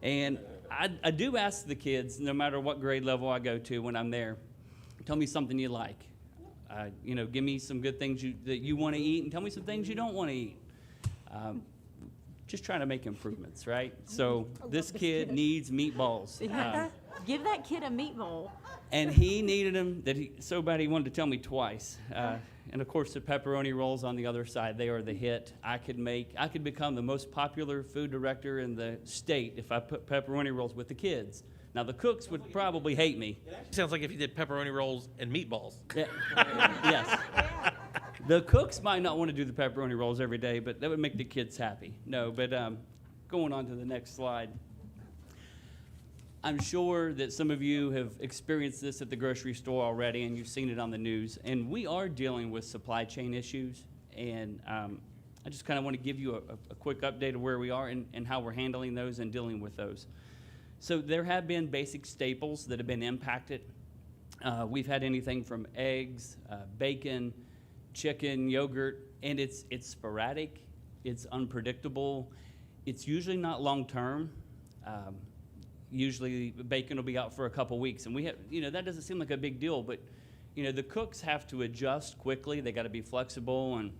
S16: And I do ask the kids, no matter what grade level I go to when I'm there, tell me something you like. Give me some good things that you want to eat, and tell me some things you don't want to eat. Just trying to make improvements, right? So this kid needs meatballs.
S13: Give that kid a meatball.
S16: And he needed them so bad he wanted to tell me twice. And of course, the pepperoni rolls on the other side, they are the hit. I could become the most popular food director in the state if I put pepperoni rolls with the kids. Now, the cooks would probably hate me.
S10: Sounds like if you did pepperoni rolls and meatballs.
S16: Yeah. Yes. The cooks might not want to do the pepperoni rolls every day, but that would make the kids happy. No, but going on to the next slide. I'm sure that some of you have experienced this at the grocery store already, and you've seen it on the news. And we are dealing with supply chain issues, and I just kind of want to give you a quick update of where we are and how we're handling those and dealing with those. So there have been basic staples that have been impacted. We've had anything from eggs, bacon, chicken, yogurt, and it's sporadic, it's unpredictable, it's usually not long-term. Usually bacon will be out for a couple weeks, and we have, that doesn't seem like a big deal, but the cooks have to adjust quickly. They got to be flexible and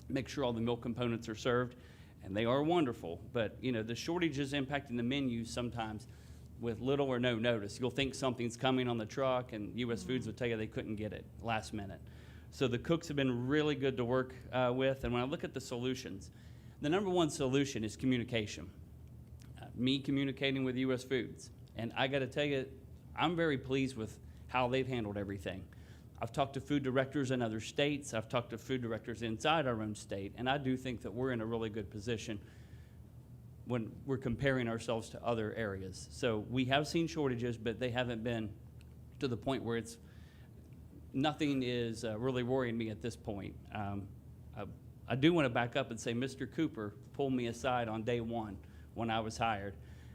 S16: make sure all the milk components are served, and they are wonderful. But the shortages impacting the menus sometimes with little or no notice. You'll think something's coming on the truck, and U.S. Foods would tell you they couldn't get it last minute. So the cooks have been really good to work with, and when I look at the solutions, the number one solution is communication. Me communicating with U.S. Foods. And I got to tell you, I'm very pleased with how they've handled everything. I've talked to food directors in other states. I've talked to food directors inside our own state. And I do think that we're in a really good position when we're comparing ourselves to other areas. So we have seen shortages, but they haven't been to the point where nothing is really worrying me at this point. I do want to back up and say Mr. Cooper pulled me aside on day one when I was hired,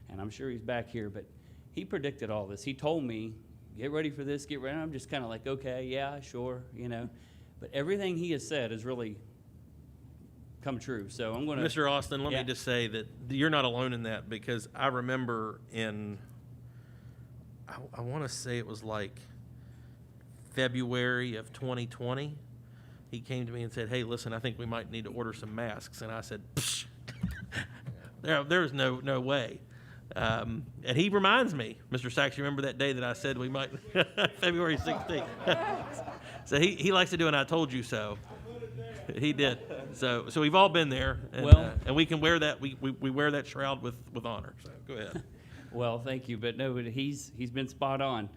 S16: and I'm sure he's back here, but he predicted all this. He told me, get ready for this, get ready. I'm just kind of like, okay, yeah, sure, But everything he has said has really come true, so I'm going to...
S10: Mr. Austin, let me just say that you're not alone in that, because I remember I want to say it was like February of 2020, he came to me and said, hey, listen, I think we might need to order some masks, and I said, psh. There's no way. And he reminds me, Mr. Sachs, you remember that day that I said we might, February 16th. So he likes to do an I told you so. He did. So we've all been there, and we can wear that. We wear that shroud with honor. So go ahead.
S16: Well, thank you, but no, he's been spot on.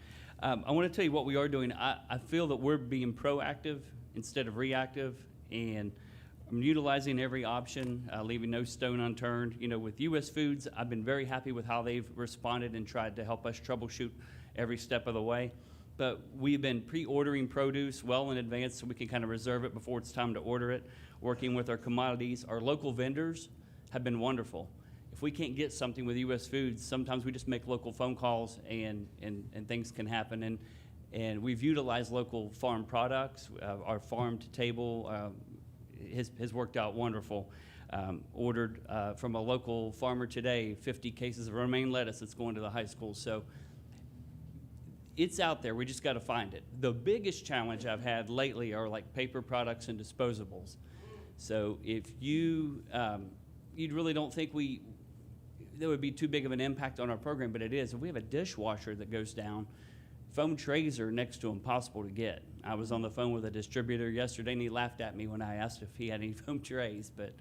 S16: I want to tell you what we are doing. I feel that we're being proactive instead of reactive, and I'm utilizing every option, leaving no stone unturned. You know, with U.S. Foods, I've been very happy with how they've responded and tried to help us troubleshoot every step of the way. But we've been pre-ordering produce well in advance so we can kind of reserve it before it's time to order it, working with our commodities. Our local vendors have been wonderful. If we can't get something with U.S. Foods, sometimes we just make local phone calls and things can happen. And we've utilized local farm products. Our farm to table has worked out wonderful. Ordered from a local farmer today 50 cases of romaine lettuce that's going to the high school. So it's out there. We just got to find it. The biggest challenge I've had lately are like paper products and disposables. So if you really don't think that would be too big of an impact on our program, but it is. If we have a dishwasher that goes down, foam trays are next to impossible to get. I was on the phone with a distributor yesterday, and he laughed at me when I asked if he had any foam trays. But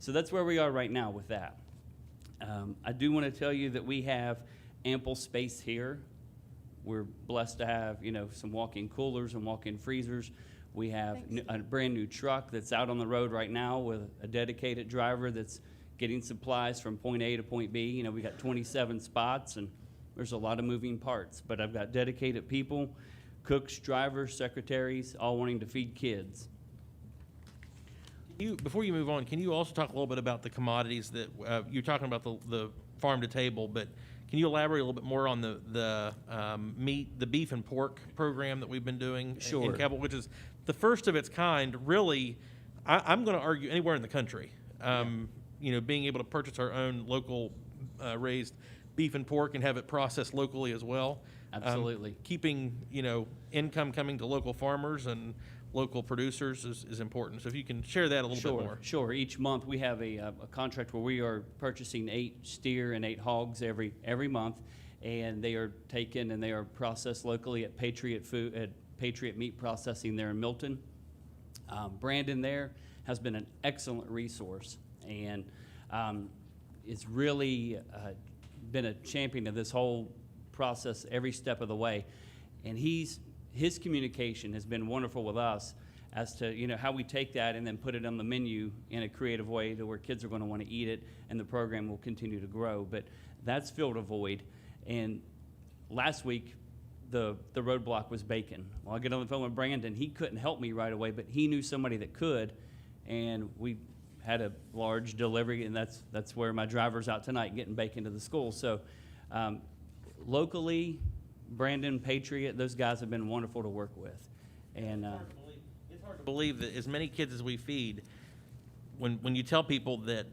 S16: so that's where we are right now with that. I do want to tell you that we have ample space here. We're blessed to have, you know, some walk-in coolers and walk-in freezers. We have a brand new truck that's out on the road right now with a dedicated driver that's getting supplies from point A to point B. You know, we got 27 spots, and there's a lot of moving parts. But I've got dedicated people, cooks, drivers, secretaries, all wanting to feed kids.
S10: Before you move on, can you also talk a little bit about the commodities that you're talking about the farm to table, but can you elaborate a little bit more on the meat, the beef and pork program that we've been doing in Cabell, which is the first of its kind, really, I'm going to argue anywhere in the country. You know, being able to purchase our own local raised beef and pork and have it processed locally as well.
S16: Absolutely.
S10: Keeping, you know, income coming to local farmers and local producers is important. So if you can share that a little bit more.
S16: Sure. Each month we have a contract where we are purchasing 8 steer and 8 hogs every month, and they are taken and they are processed locally at Patriot Meat Processing there in Milton. Brandon there has been an excellent resource, and it's really been a champion of this whole process every step of the way. And his communication has been wonderful with us as to, you know, how we take that and then put it on the menu in a creative way to where kids are going to want to eat it, and the program will continue to grow. But that's filled a void. And last week, the roadblock was bacon. Well, I get on the phone with Brandon. He couldn't help me right away, but he knew somebody that could, and we had a large delivery, and that's where my driver's out tonight getting bacon to the school. So locally, Brandon, Patriot, those guys have been wonderful to work with. And
S10: it's hard to believe that as many kids as we feed, when you tell people that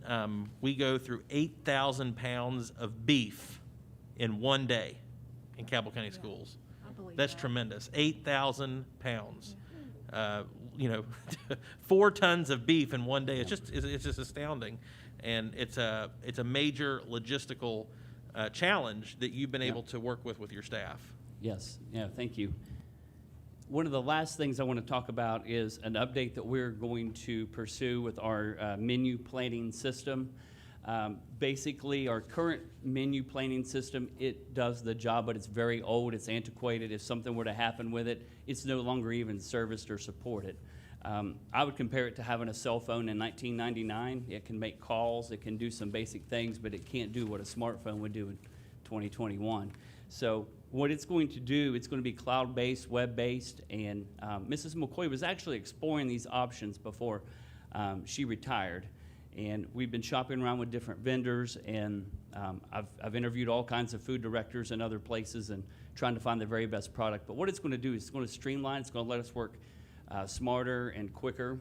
S10: we go through 8,000 pounds of beef in one day in Cabell County schools, that's tremendous. 8,000 pounds. You know, 4 tons of beef in one day. It's just astounding, and it's a major logistical challenge that you've been able to work with your staff.
S16: Yes, yeah, thank you. One of the last things I want to talk about is an update that we're going to pursue with our menu planning system. Basically, our current menu planning system, it does the job, but it's very old, it's antiquated. If something were to happen with it, it's no longer even serviced or supported. I would compare it to having a cell phone in 1999. It can make calls, it can do some basic things, but it can't do what a smartphone would do in 2021. So what it's going to do, it's going to be cloud-based, web-based, and Mrs. McCoy was actually exploring these options before she retired. And we've been shopping around with different vendors, and I've interviewed all kinds of food directors in other places and trying to find the very best product. But what it's going to do is it's going to streamline, it's going to let us work smarter and quicker.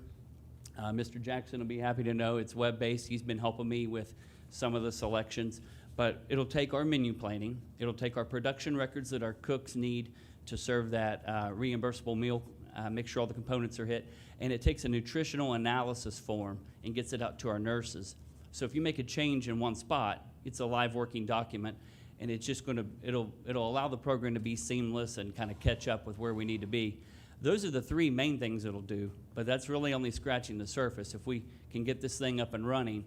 S16: Mr. Jackson will be happy to know it's web-based. He's been helping me with some of the selections. But it'll take our menu planning, it'll take our production records that our cooks need to serve that reimbursable meal, make sure all the components are hit, and it takes a nutritional analysis form and gets it out to our nurses. So if you make a change in one spot, it's a live working document, and it's just going to, it'll allow the program to be seamless and kind of catch up with where we need to be. Those are the 3 main things it'll do, but that's really only scratching the surface. If we can get this thing up and running,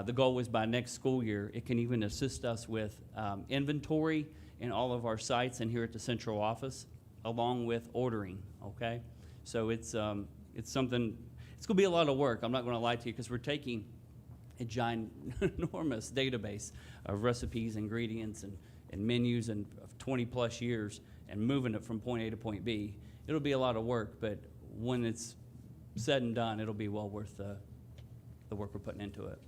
S16: the goal is by next school year, it can even assist us with inventory in all of our sites and here at the central office, along with ordering, okay? So it's something, it's gonna be a lot of work, I'm not gonna lie to you, because we're taking a ginormous database of recipes, ingredients, and menus and of 20-plus years and moving it from point A to point B. It'll be a lot of work, but when it's said and done, it'll be well worth the work we're putting into it.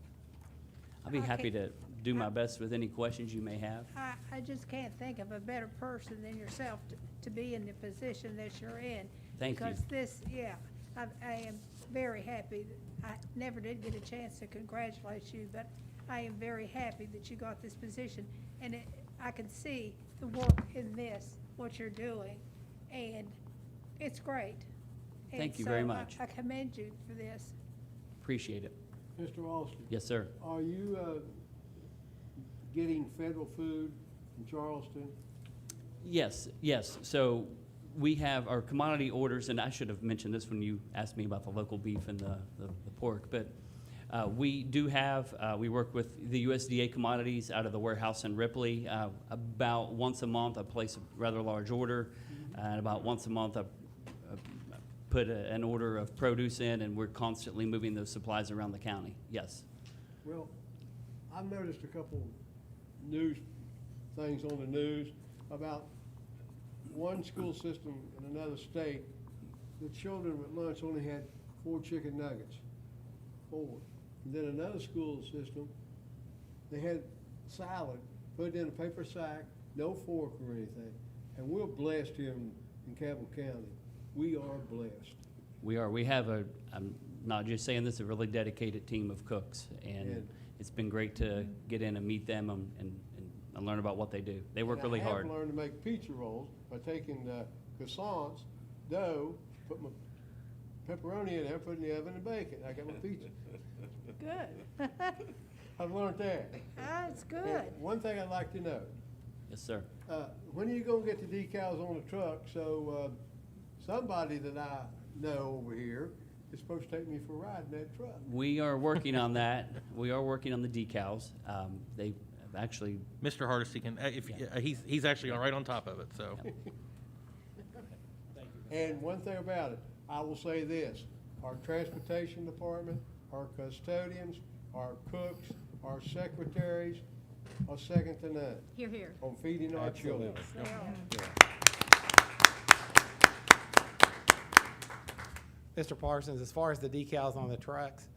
S16: I'll be happy to do my best with any questions you may have.
S1: I just can't think of a better person than yourself to be in the position that you're in.
S16: Thank you.
S1: Because this, yeah, I am very happy. I never did get a chance to congratulate you, but I am very happy that you got this position. And I can see the work in this, what you're doing, and it's great. And
S16: Thank you very
S1: so
S16: much.
S1: I commend you for this.
S16: Appreciate it.
S14: Mr. Austin?
S16: Yes, sir.
S14: Are you getting federal food from Charleston?
S16: Yes, yes. So we have our commodity orders, and I should have mentioned this when you asked me about the local beef and the pork, but we do have, we work with the USDA commodities out of the warehouse in Ripley. About once a month, I place a rather large order, and about once a month, I put an order of produce in, and we're constantly moving those supplies around the county. Yes.
S14: Well, I've noticed a couple news things on the news about one school system in another state. The children at lunch only had 4 chicken nuggets, 4. And then another school system, they had salad, put it in a paper sack, no fork or anything. And we're blessed here in Cabell County. We are blessed.
S16: We are. We have I'm not just saying this, a really dedicated team of cooks, and it's been great to get in and meet them and learn about what they do. They work really hard.
S14: I have learned to make pizza rolls by taking the croissants, dough, put my pepperoni in there, put it in the oven and bake it. I got my pizza.
S1: Good.
S14: I've learned that.
S1: That's good.
S14: And one thing I'd like to know.
S16: Yes, sir.
S14: When are you gonna get the decals on the truck so somebody that I know over here is supposed to take me for a ride in that truck?
S16: We are working on that. We are working on the decals. They have actually.
S10: Mr. Hardesty can, he's actually right on top of it, so.
S14: And one thing about it, I will say this, our transportation department, our custodians, our cooks, our secretaries are second to none
S1: Here, here.
S14: on feeding our children.
S1: They are.
S15: Mr. Parsons, as far as the decals on the trucks,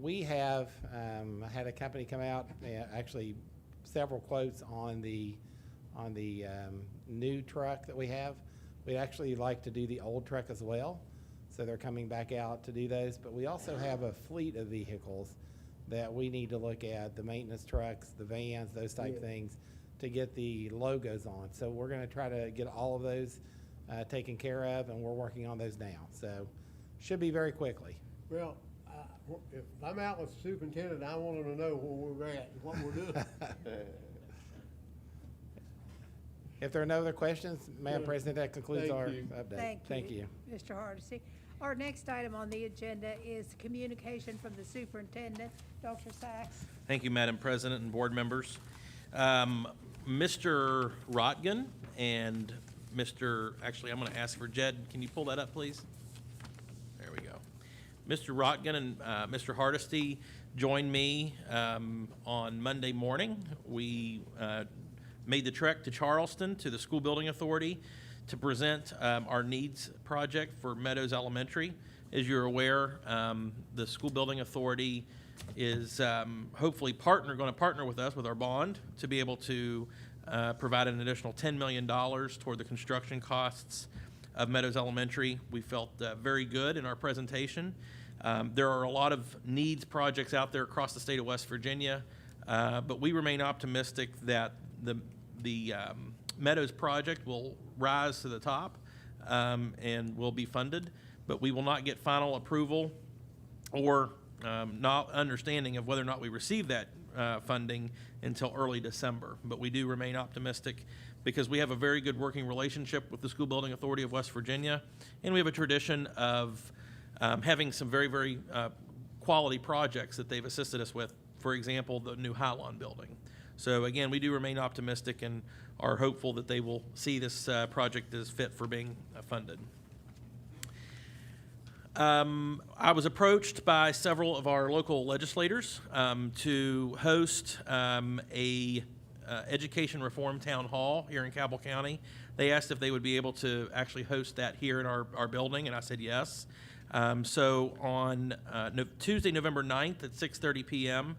S15: we have had a company come out, actually several quotes on the new truck that we have. We'd actually like to do the old truck as well, so they're coming back out to do those. But we also have a fleet of vehicles that we need to look at, the maintenance trucks, the vans, those type things, to get the logos on. So we're going to try to get all of those taken care of, and we're working on those now. So should be very quickly.
S14: Well, if I'm out with the superintendent, I want him to know where we're at and what we're doing.
S15: If there are no other questions, Madam President, that concludes
S14: Thank
S15: our
S14: you.
S15: update.
S1: Thank you, Mr. Hardesty. Our next item on the agenda is communication from the superintendent. Dr. Sachs.
S10: Thank you, Madam President and board members. Mr. Rotgen and actually, I'm going to ask for Jed. Can you pull that up, please? There we go. Mr. Rotgen and Mr. Hardesty joined me on Monday morning. We made the trek to Charleston to the School Building Authority to present our needs project for Meadows Elementary. As you're aware, the School Building Authority is hopefully going to partner with us with our bond to be able to provide an additional $10 million toward the construction costs of Meadows Elementary. We felt very good in our presentation. There are a lot of needs projects out there across the state of West Virginia, but we remain optimistic that the Meadows project will rise to the top and will be funded, but we will not get final approval or not understanding of whether or not we receive that funding until early December. But we do remain optimistic because we have a very good working relationship with the School Building Authority of West Virginia, and we have a tradition of having some very, very quality projects that they've assisted us with. For example, the new Hylon building. So again, we do remain optimistic and are hopeful that they will see this project as fit for being funded. I was approached by several of our local legislators to host a education reform town hall here in Cabell County. They asked if they would be able to actually host that here in our building, and I said yes. So on Tuesday, November 9th at 6:30 p.m.,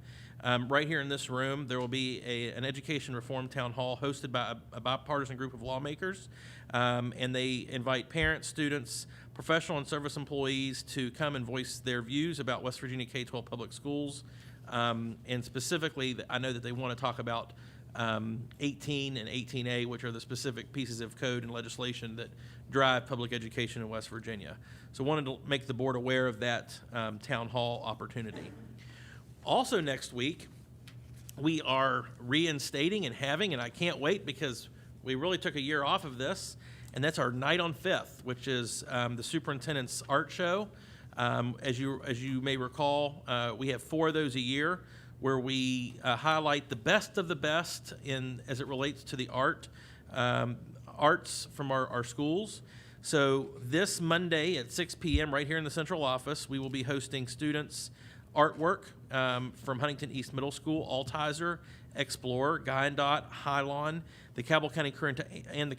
S10: right here in this room, there will be an education reform town hall hosted by a bipartisan group of lawmakers, and they invite parents, students, professional and service employees to come and voice their views about West Virginia K-12 public schools, and specifically, I know that they want to talk about 18 and 18A, which are the specific pieces of code and legislation that drive public education in West Virginia. So wanted to make the board aware of that town hall opportunity. Also next week, we are reinstating and having, and I can't wait because we really took a year off of this, and that's our Night on Fifth, which is the superintendent's art show. As you may recall, we have 4 of those a year, where we highlight the best of the best as it relates to the arts from our schools. So this Monday at 6 p.m. right here in the central office, we will be hosting students' artwork from Huntington East Middle School, Altizer, Explorer, Guyandotte, Hylon, the Cabell County Career and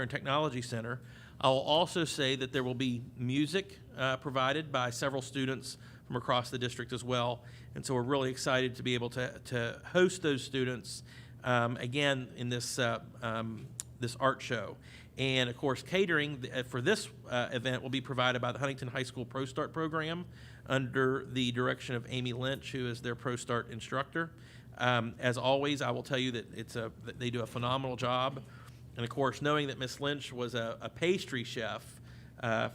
S10: Technology Center. I'll also say that there will be music provided by several students from across the district as well. And so we're really excited to be able to host those students again in this art show. And of course, catering for this event will be provided by the Huntington High School Pro Start program under the direction of Amy Lynch, who is their Pro Start instructor. As always, I will tell you that they do a phenomenal job. And of course, knowing that Miss Lynch was a pastry chef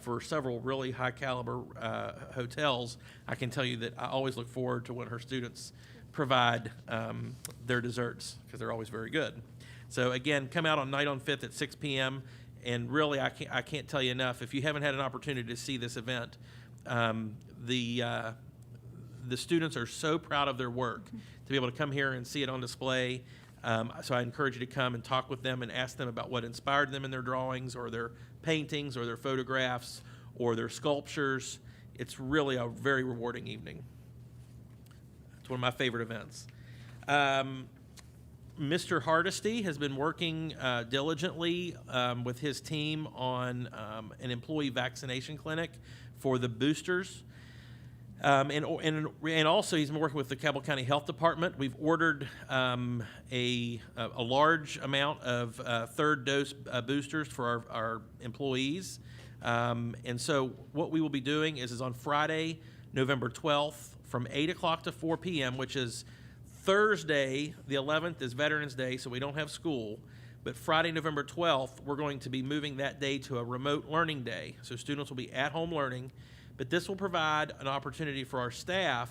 S10: for several really high caliber hotels, I can tell you that I always look forward to when her students provide their desserts, because they're always very good. So again, come out on Night on Fifth at 6 p.m. And really, I can't tell you enough, if you haven't had an opportunity to see this event, the students are so proud of their work to be able to come here and see it on display. So I encourage you to come and talk with them and ask them about what inspired them in their drawings or their paintings or their photographs or their sculptures. It's really a very rewarding evening. It's one of my favorite events. Mr. Hardesty has been working diligently with his team on an employee vaccination clinic for the boosters. And also he's been working with the Cabell County Health Department. We've ordered a large amount of third dose boosters for our employees. And so what we will be doing is on Friday, November 12th from 8 o'clock to 4 p.m., which is Thursday, the 11th is Veterans Day, so we don't have school. But Friday, November 12th, we're going to be moving that day to a remote learning day. So students will be at home learning. But this will provide an opportunity for our staff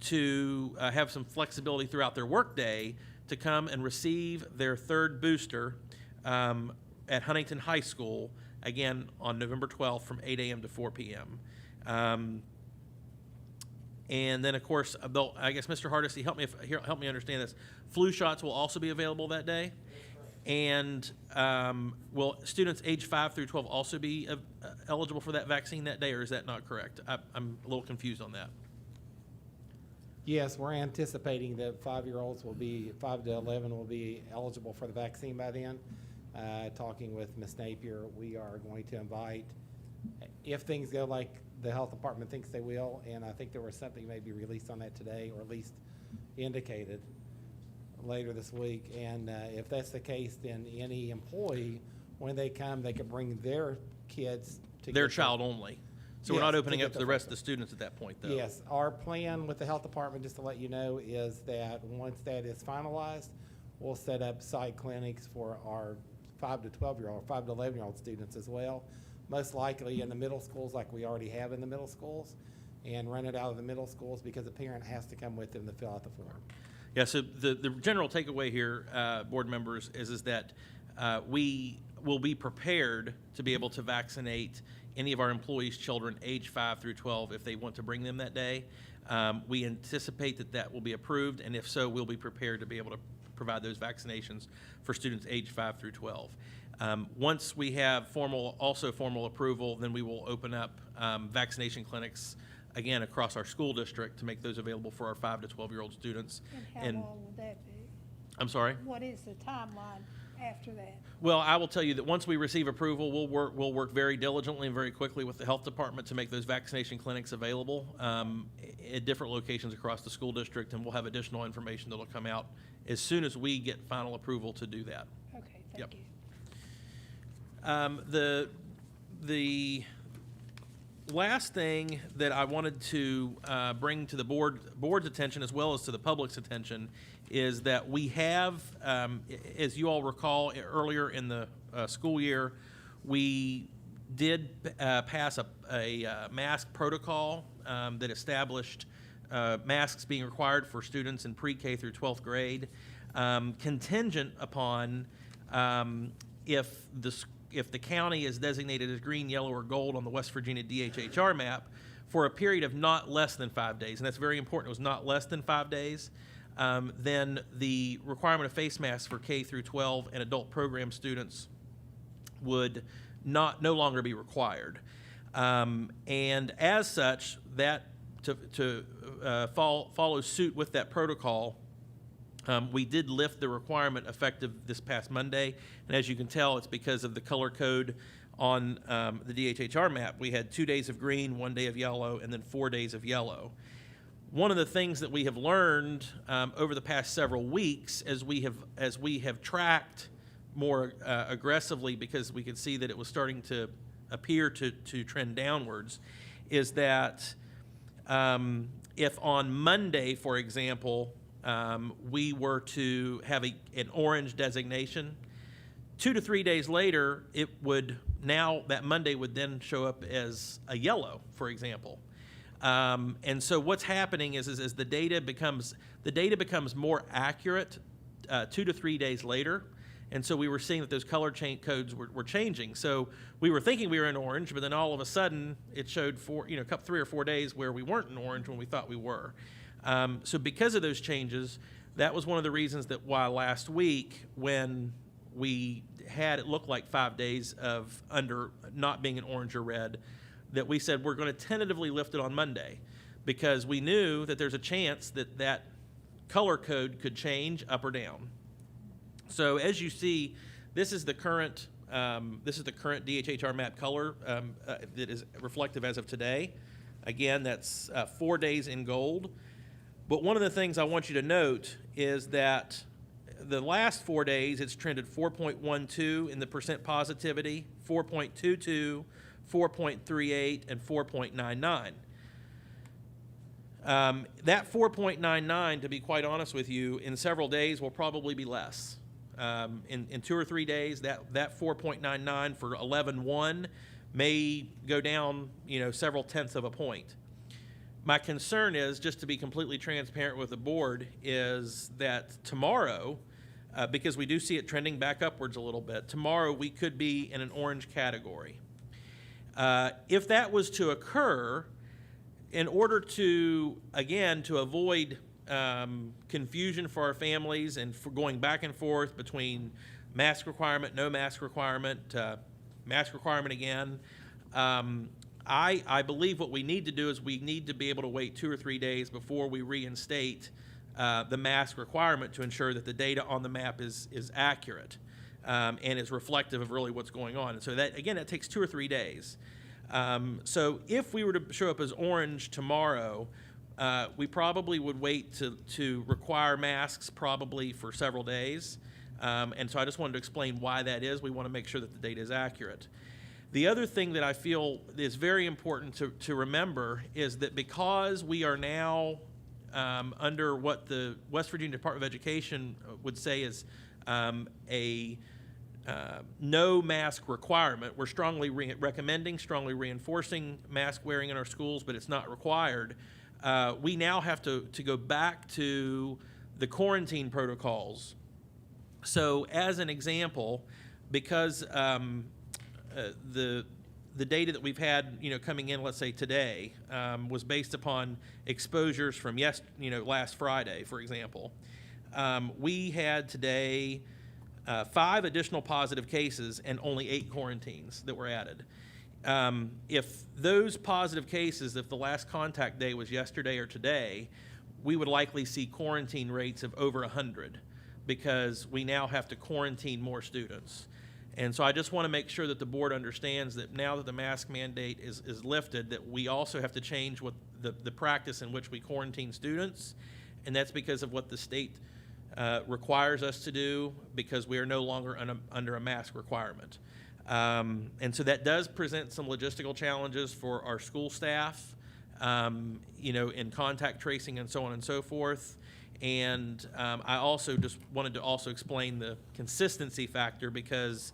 S10: to have some flexibility throughout their workday to come and receive their third booster at Huntington High School, again, on November 12th from 8 a.m. to 4 p.m. And then, of course, I guess, Mr. Hardesty, help me understand this. Flu shots will also be available that day. And will students age 5 through 12 also be eligible for that vaccine that day, or is that not correct? I'm a little confused on that.
S15: Yes, we're anticipating that 5 to 11 will be eligible for the vaccine by then. Talking with Ms. Napier, we are going to invite, if things go like the health department thinks they will, and I think there was something maybe released on that today, or at least indicated later this week. And if that's the case, then any employee, when they come, they can bring their kids to
S10: their child only. So
S15: yes,
S10: we're not opening
S15: to
S10: up to
S15: get
S10: the rest of the students at that point, though.
S15: Yes, our plan with the health department, just to let you know, is that once that is finalized, we'll set up site clinics for our 5 to 12-year-old, 5 to 11-year-old students as well, most likely in the middle schools like we already have in the middle schools, and run it out of the middle schools because a parent has to come with them to fill out the form.
S10: Yeah, so the general takeaway here, board members, is that we will be prepared to be able to vaccinate any of our employees' children age 5 through 12 if they want to bring them that day. We anticipate that will be approved, and if so, we'll be prepared to be able to provide those vaccinations for students aged 5 through 12. Once we have formal approval, then we will open up vaccination clinics again across our school district to make those available for our 5 to 12-year-old students.
S1: And how long will that be?
S10: I'm sorry?
S1: What is the timeline after that?
S10: Well, I will tell you that once we receive approval, we'll work very diligently and very quickly with the health department to make those vaccination clinics available at different locations across the school district, and we'll have additional information that'll come out as soon as we get final approval to do that.
S1: Okay,
S10: Yep.
S1: thank you.
S10: The last thing that I wanted to bring to the board's attention as well as to the public's attention is that we have, as you all recall, earlier in the school year, we did pass a mask protocol that established masks being required for students in pre-K through 12th grade, contingent upon if the county is designated as green, yellow, or gold on the West Virginia DHHR map for a period of not less than 5 days, and that's very important. It was not less than 5 days. Then the requirement of face masks for K through 12 and adult program students would no longer be required. And as such, that to follow suit with that protocol, we did lift the requirement effective this past Monday. And as you can tell, it's because of the color code on the DHHR map. We had 2 days of green, 1 day of yellow, and then 4 days of yellow. One of the things that we have learned over the past several weeks as we have tracked more aggressively, because we could see that it was starting to appear to trend downwards, is that if on Monday, for example, we were to have an orange designation, 2 to 3 days later, that Monday would then show up as a yellow, for example. And so what's happening is the data becomes more accurate 2 to 3 days later. And so we were seeing that those color codes were changing. So we were thinking we were in orange, but then all of a sudden it showed 3 or 4 days where we weren't in orange when we thought we were. So because of those changes, that was one of the reasons that why last week, when we had it look like 5 days of under not being in orange or red, that we said we're going to tentatively lift it on Monday, because we knew that there's a chance that that color code could change up or down. So as you see, this is the current DHHR map color that is reflective as of today. Again, that's 4 days in gold. But one of the things I want you to note is that the last 4 days, it's trended 4.12 in the percent positivity, 4.22, 4.38, and 4.99. That 4.99, to be quite honest with you, in several days will probably be less. In 2 or 3 days, that 4.99 for 11-1 may go down, several tenths of a point. My concern is, just to be completely transparent with the board, is that tomorrow, because we do see it trending back upwards a little bit, tomorrow we could be in an orange category. If that was to occur, in order to avoid confusion for our families and for going back and forth between mask requirement, no mask requirement, mask requirement again, I believe what we need to do is we need to be able to wait 2 or 3 days before we reinstate the mask requirement to ensure that the data on the map is accurate and is reflective of really what's going on. And so that takes 2 or 3 days. So if we were to show up as orange tomorrow, we probably would wait to require masks probably for several days. And so I just wanted to explain why that is. We want to make sure that the data is accurate. The other thing that I feel is very important to remember is that because we are now under what the West Virginia Department of Education would say is a no mask requirement, we're strongly recommending, strongly reinforcing mask wearing in our schools, but it's not required. We now have to go back to the quarantine protocols. So as an example, because the data that we've had, coming in, let's say today, was based upon exposures from last Friday, for example. we had today 5 additional positive cases and only 8 quarantines that were added. If those positive cases, if the last contact day was yesterday or today, we would likely see quarantine rates of over 100 because we now have to quarantine more students. And so I just want to make sure that the board understands that now that the mask mandate is lifted, that we also have to change what the practice in which we quarantine students. And that's because of what the state requires us to do, because we are no longer under a mask requirement. And so that does present some logistical challenges for our school staff, in contact tracing and so on and so forth. And I also just wanted to also explain the consistency factor because,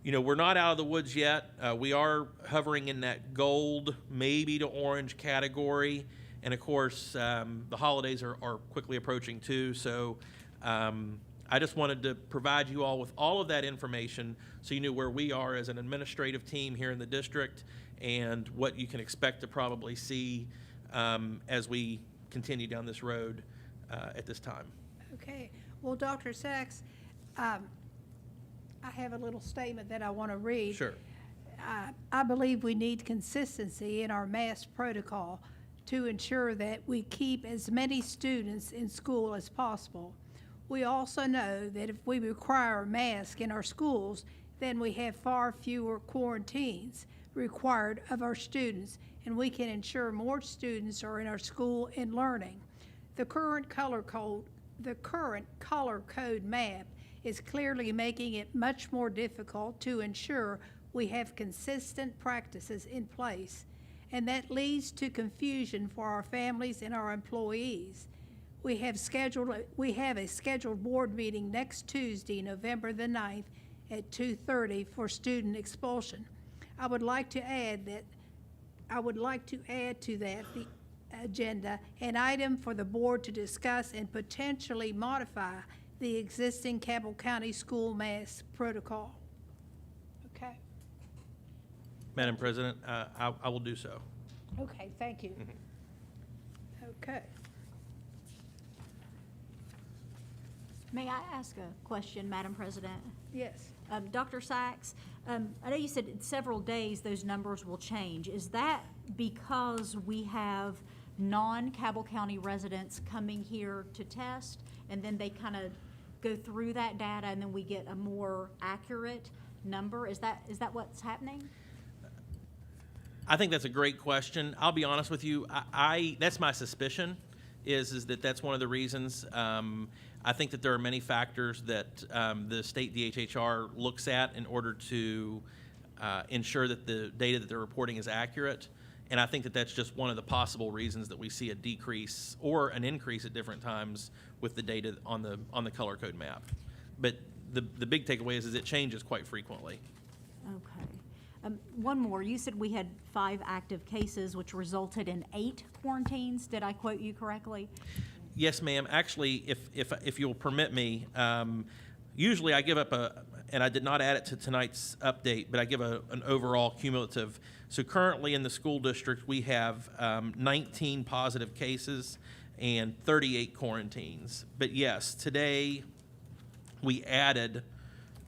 S10: we're not out of the woods yet. We are hovering in that gold, maybe to orange category. And of course, the holidays are quickly approaching too. So I just wanted to provide you all with all of that information so you knew where we are as an administrative team here in the district and what you can expect to probably see as we continue down this road at this time.
S1: Okay. Well, Dr. Sachs, I have a little statement that I want to read.
S10: Sure.
S1: I believe we need consistency in our mask protocol to ensure that we keep as many students in school as possible. We also know that if we require a mask in our schools, then we have far fewer quarantines required of our students, and we can ensure more students are in our school and learning. The current color code map is clearly making it much more difficult to ensure we have consistent practices in place, and that leads to confusion for our families and our employees. We have a scheduled board meeting next Tuesday, November the 9th at 2:30 for student expulsion. I would like to add to that the agenda an item for the board to discuss and potentially modify the existing Cabell County School mask protocol. Okay.
S10: Madam President, I will do so.
S1: Okay, thank you. Okay.
S13: May I ask a question, Madam President?
S1: Yes.
S13: Dr. Sachs, I know you said in several days those numbers will change. Is that because we have non-Cabell County residents coming here to test, and then they kind of go through that data, and then we get a more accurate number? Is that what's happening?
S10: I think that's a great question. I'll be honest with you. That's my suspicion, is that that's one of the reasons. I think that there are many factors that the state DHHR looks at in order to ensure that the data that they're reporting is accurate. And I think that that's just one of the possible reasons that we see a decrease or an increase at different times with the data on the color code map. But the big takeaway is it changes quite frequently.
S13: Okay. One more. You said we had 5 active cases, which resulted in 8 quarantines. Did I quote you correctly?
S10: Yes, ma'am. Actually, if you'll permit me, usually I give up and I did not add it to tonight's update, but I give an overall cumulative. So currently in the school district, we have 19 positive cases and 38 quarantines. But yes, today we added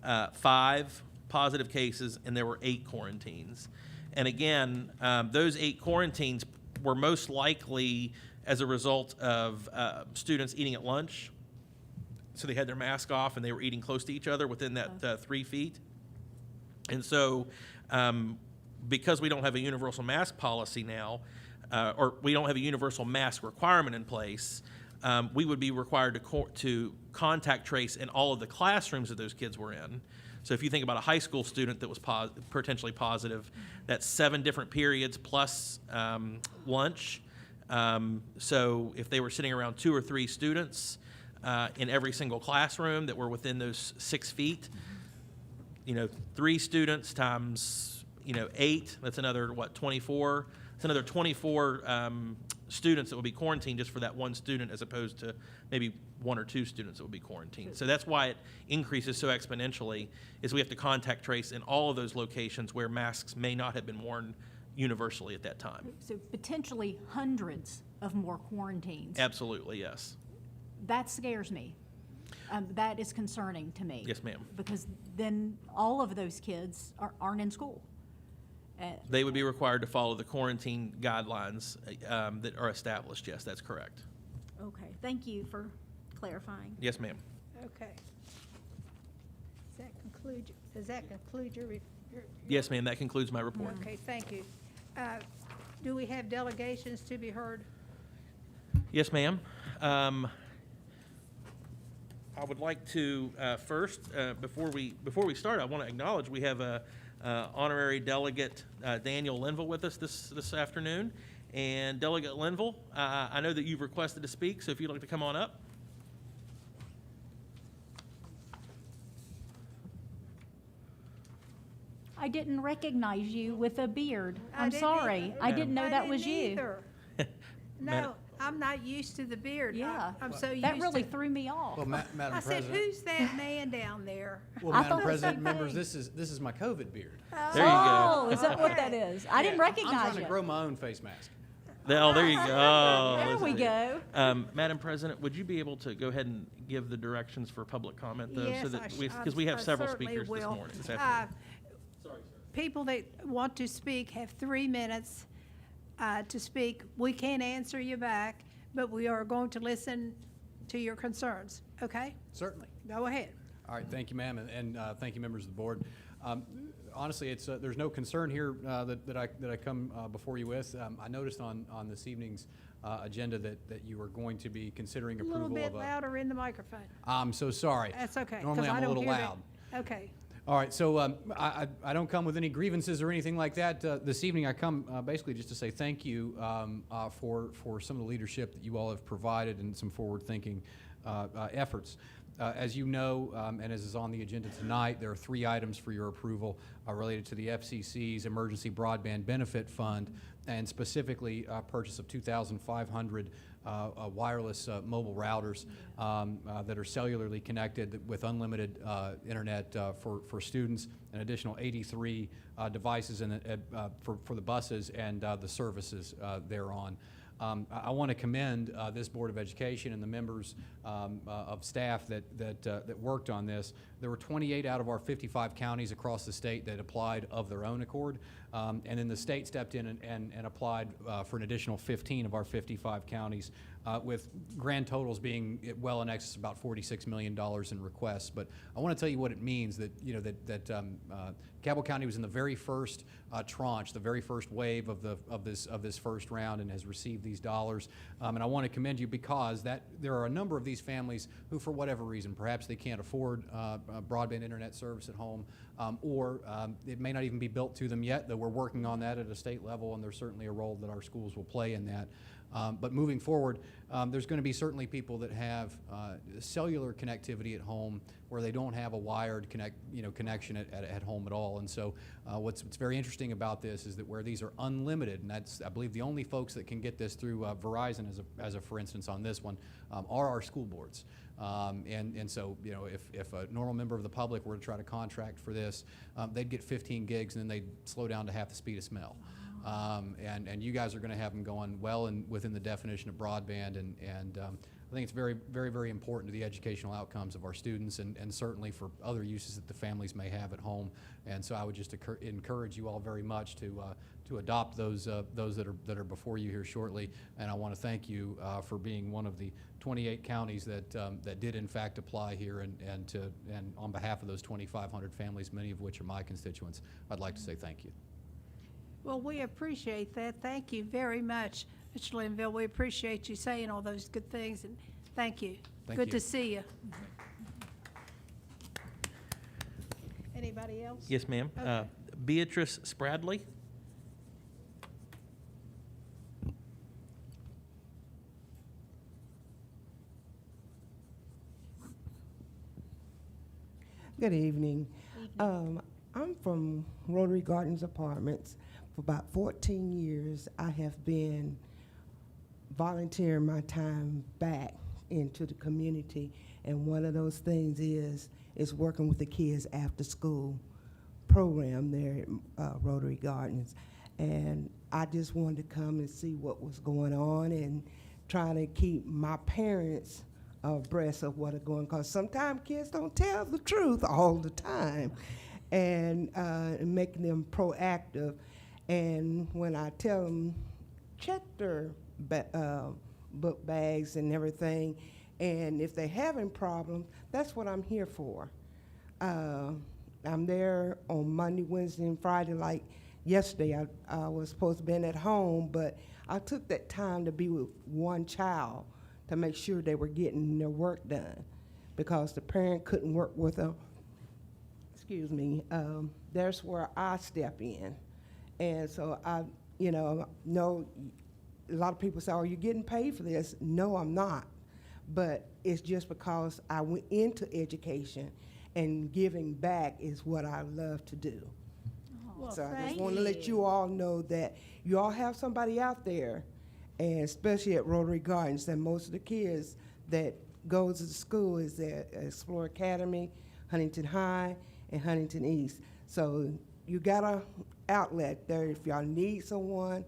S10: 5 positive cases and there were 8 quarantines. And again, those 8 quarantines were most likely as a result of students eating at lunch. So they had their mask off and they were eating close to each other within that 3 feet. And so because we don't have a universal mask policy now, or we don't have a universal mask requirement in place, we would be required to contact trace in all of the classrooms that those kids were in. So if you think about a high school student that was potentially positive, that's 7 different periods plus lunch. So if they were sitting around 2 or 3 students in every single classroom that were within those 6 feet, 3 students times 8, that's another 24. It's another 24 students that will be quarantined just for that one student, as opposed to maybe 1 or 2 students that will be quarantined. So that's why it increases so exponentially, is we have to contact trace in all of those locations where masks may not have been worn universally at that time.
S13: So potentially hundreds of more quarantines.
S10: Absolutely, yes.
S13: That scares me. That is concerning to me.
S10: Yes, ma'am.
S13: Because then all of those kids aren't in school.
S10: They would be required to follow the quarantine guidelines that are established. Yes, that's correct.
S13: Okay, thank you for clarifying.
S10: Yes, ma'am.
S1: Okay. Does that conclude your?
S10: Yes, ma'am. That concludes my report.
S1: Okay, thank you. Do we have delegations to be heard?
S10: Yes, ma'am. I would like to first, before we start, I want to acknowledge we have a honorary delegate Daniel Linville with us this afternoon. And Delegate Linville, I know that you've requested to speak, so if you'd like to come on up.
S13: I didn't recognize you with a beard.
S1: I
S13: I'm
S1: didn't
S13: sorry.
S1: either.
S13: I didn't know that was
S1: didn't
S13: you.
S1: either.
S10: Madam-
S1: No, I'm not used to the beard.
S13: Yeah.
S1: I'm so used
S13: That really
S1: to.
S13: threw me off.
S17: Well, Madam
S1: I said,
S17: President.
S1: who's that man down there?
S17: Well,
S13: I
S17: Madam
S13: thought the
S17: President,
S13: same
S17: members,
S13: thing.
S17: this is my COVID beard.
S10: There you go.
S13: Oh, is that what that is? I didn't
S17: Yeah, I'm
S13: recognize
S17: trying
S13: you.
S17: to grow my own face mask.
S10: Oh, there you go. Oh,
S13: There
S10: listen
S13: we
S10: to you.
S13: go.
S10: Madam President, would you be able to go ahead and give the directions for public comment, though?
S1: Yes,
S10: So that because we have
S1: I
S10: several
S1: certainly
S10: speakers this
S1: will.
S10: morning, this afternoon.
S1: People that want to speak have 3 minutes to speak. We can't answer you back, but we are going to listen to your concerns, okay?
S17: Certainly.
S1: Go ahead.
S17: All right, thank you, ma'am, and thank you, members of the board. Honestly, it's there's no concern here that I come before you with. I noticed on this evening's agenda that you are going to be considering
S1: A
S17: approval
S1: little
S17: of
S1: bit
S17: a.
S1: louder in the microphone.
S17: I'm so sorry.
S1: That's okay. 'cause
S17: Normally,
S1: I
S17: I'm a
S1: don't
S17: little
S1: hear
S17: loud.
S1: that. Okay.
S17: All right, so I don't come with any grievances or anything like that. This evening, I come basically just to say thank you for some of the leadership that you all have provided and some forward-thinking efforts. As you know, and as is on the agenda tonight, there are 3 items for your approval related to the FCC's Emergency Broadband Benefit Fund, and specifically purchase of 2,500 wireless mobile routers that are cellularly connected with unlimited internet for students, an additional 83 devices for the buses and the services thereon. I want to commend this Board of Education and the members of staff that worked on this. There were 28 out of our 55 counties across the state that applied of their own accord, and then the state stepped in and applied for an additional 15 of our 55 counties, with grand totals being well in excess of about $46 million in requests. But I want to tell you what it means that Cabell County was in the very first tranche, the very first wave of this first round, and has received these dollars. And I want to commend you because there are a number of these families who, for whatever reason, perhaps they can't afford broadband internet service at home, or it may not even be built to them yet, though we're working on that at a state level, and there's certainly a role that our schools will play in that. But moving forward, there's going to be certainly people that have cellular connectivity at home where they don't have a wired connection at home at all. And so what's very interesting about this is that where these are unlimited, and that's, I believe, the only folks that can get this through Verizon as a for instance on this one, are our school boards. And so, if a normal member of the public were to try to contract for this, they'd get 15 gigs and then they'd slow down to half the speed of smell. And you guys are going to have them going well and within the definition of broadband, and I think it's very, very, very important to the educational outcomes of our students, and certainly for other uses that the families may have at home. And so I would just encourage you all very much to adopt those that are before you here shortly. And I want to thank you for being one of the 28 counties that did in fact apply here, and on behalf of those 2,500 families, many of which are my constituents, I'd like to say thank you.
S1: Well, we appreciate that. Thank you very much, Mr. Linville. We appreciate you saying all those good things, and thank you.
S17: Thank
S1: Good
S17: you.
S1: to see you. Anybody else?
S10: Yes, ma'am.
S1: Okay.
S10: Beatrice Spradley.
S18: Good evening. I'm from Rotary Gardens Apartments. For about 14 years, I have been volunteering my time back into the community, and one of those things is working with the kids after school program there at Rotary Gardens. And I just wanted to come and see what was going on and try to keep my parents abreast of what are going on. Because sometimes kids don't tell the truth all the time, and making them proactive. And when I tell them, check their book bags and everything, and if they're having problems, that's what I'm here for. I'm there on Monday, Wednesday, and Friday. Like yesterday, I was supposed to be at home, but I took that time to be with one child to make sure they were getting their work done, because the parent couldn't work with them. Excuse me. That's where I step in. And so I, know a lot of people say, "Oh, you're getting paid for this." No, I'm not. But it's just because I went into education, and giving back is what I love to do.
S1: Well,
S18: So I
S1: thank
S18: just want to let you all know that you all have somebody out there, and especially at Rotary Gardens, that most of the kids that goes to school is at Explore Academy, Huntington High, and Huntington East. So you got a outlet there if y'all need someone.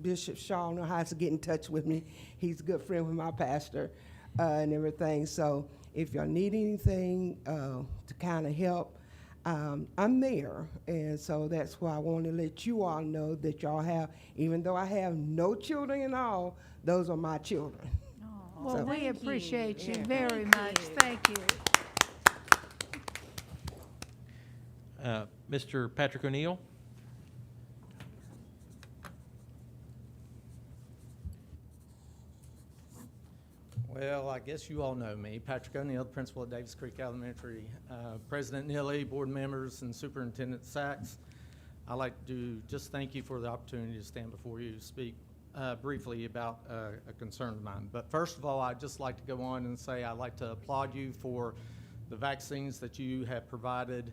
S18: Bishop Shaw knows how to get in touch with me. He's a good friend with my pastor and everything. So if y'all need anything to kind of help, I'm there. And so that's why I want to let you all know that y'all have, even though I have no children and all, those are my children.
S1: Well,
S18: So-
S1: we appreciate you
S18: Yeah.
S1: very much. Thank you.
S10: Mr. Patrick O'Neill?
S19: Well, I guess you all know me. Patrick O'Neill, principal at Davis Creek Elementary. President Neely, board members, and Superintendent Sachs, I'd like to just thank you for the opportunity to stand before you to speak briefly about a concern of mine. But first of all, I'd just like to go on and say I'd like to applaud you for the vaccines that you have provided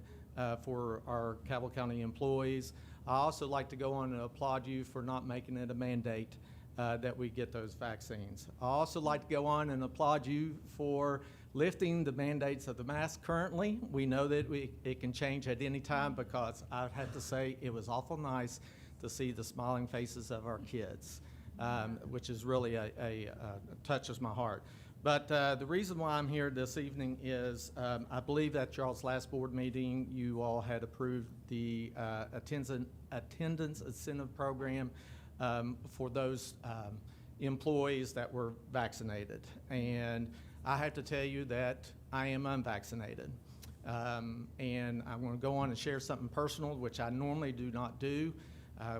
S19: for our Cabell County employees. I also like to go on and applaud you for not making it a mandate that we get those vaccines. I also like to go on and applaud you for lifting the mandates of the mask currently. We know that it can change at any time, because I have to say it was awful nice to see the smiling faces of our kids, which is really touches my heart. But the reason why I'm here this evening is I believe at y'all's last board meeting, you all had approved the attendance incentive program for those employees that were vaccinated. And I have to tell you that I am unvaccinated. And I'm going to go on and share something personal, which I normally do not do,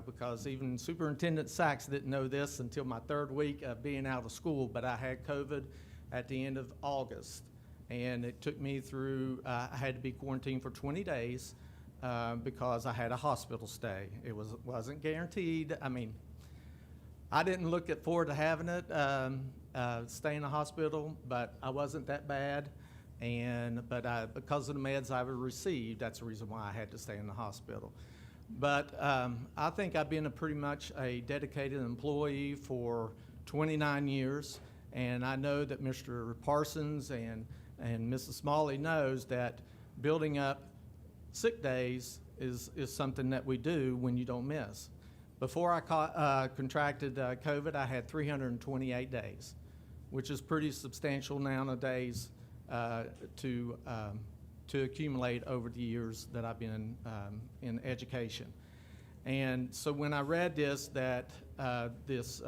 S19: because even Superintendent Sachs didn't know this until my third week of being out of school, but I had COVID at the end of August. And it took me through, I had to be quarantined for 20 days because I had a hospital stay. It wasn't guaranteed. I mean, I didn't look forward to having it, stay in the hospital, but I wasn't that bad. But because of the meds I received, that's the reason why I had to stay in the hospital. But I think I've been pretty much a dedicated employee for 29 years. And I know that Mr. Parsons and Mrs. Smalley knows that building up sick days is something that we do when you don't miss. Before I contracted COVID, I had 328 days, which is pretty substantial nowadays to accumulate over the years that I've been in education. And so when I read this, that this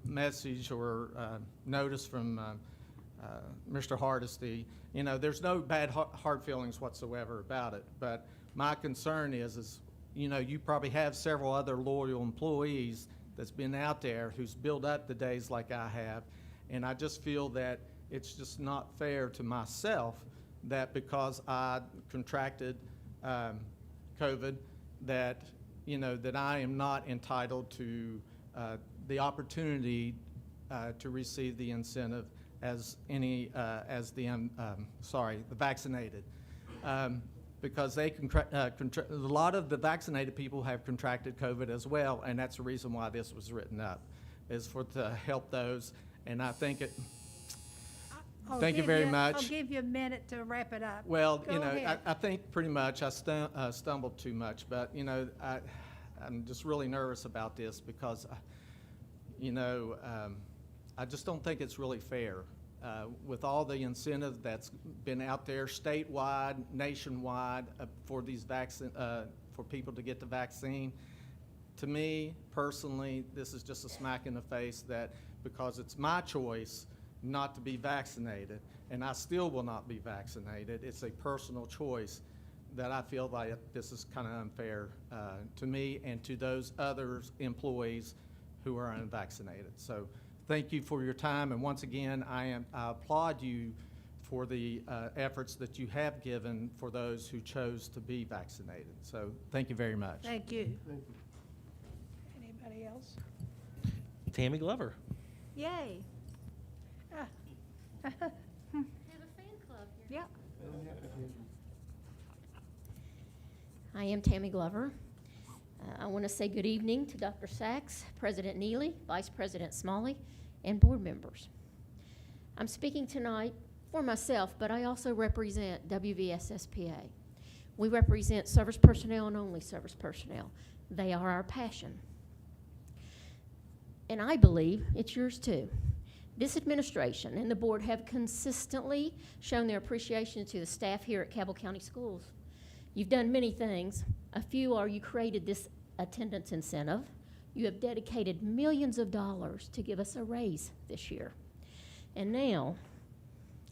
S19: message or notice from Mr. Hardesty, there's no bad hard feelings whatsoever about it. But my concern is you probably have several other loyal employees that's been out there who's built up the days like I have. And I just feel that it's just not fair to myself that because I contracted COVID, that I am not entitled to the opportunity to receive the incentive as the vaccinated. Because a lot of the vaccinated people have contracted COVID as well, and that's the reason why this was written up, is to help those. And I think it. Thank you very much.
S1: I'll give you a minute to wrap it up.
S19: Well,
S1: Go ahead.
S19: I think pretty much I stumbled too much, but I'm just really nervous about this because, I just don't think it's really fair with all the incentive that's been out there statewide, nationwide, for these for people to get the vaccine, to me personally, this is just a smack in the face that because it's my choice not to be vaccinated, and I still will not be vaccinated, it's a personal choice, that I feel like this is kind of unfair to me and to those other employees who are unvaccinated. So thank you for your time, and once again, I applaud you for the efforts that you have given for those who chose to be vaccinated. So thank you very much.
S1: Thank you. Anybody else?
S10: Tammy Glover.
S13: Yay.
S11: Have a fan club here.
S13: Yep.
S20: I am Tammy Glover. I want to say good evening to Dr. Sachs, President Neely, Vice President Smalley, and board members. I'm speaking tonight for myself, but I also represent WVSSPA. We represent service personnel and only service personnel. They are our passion. And I believe it's yours too. This administration and the board have consistently shown their appreciation to the staff here at Cabell County Schools. You've done many things. A few are you created this attendance incentive. You have dedicated millions of dollars to give us a raise this year. And now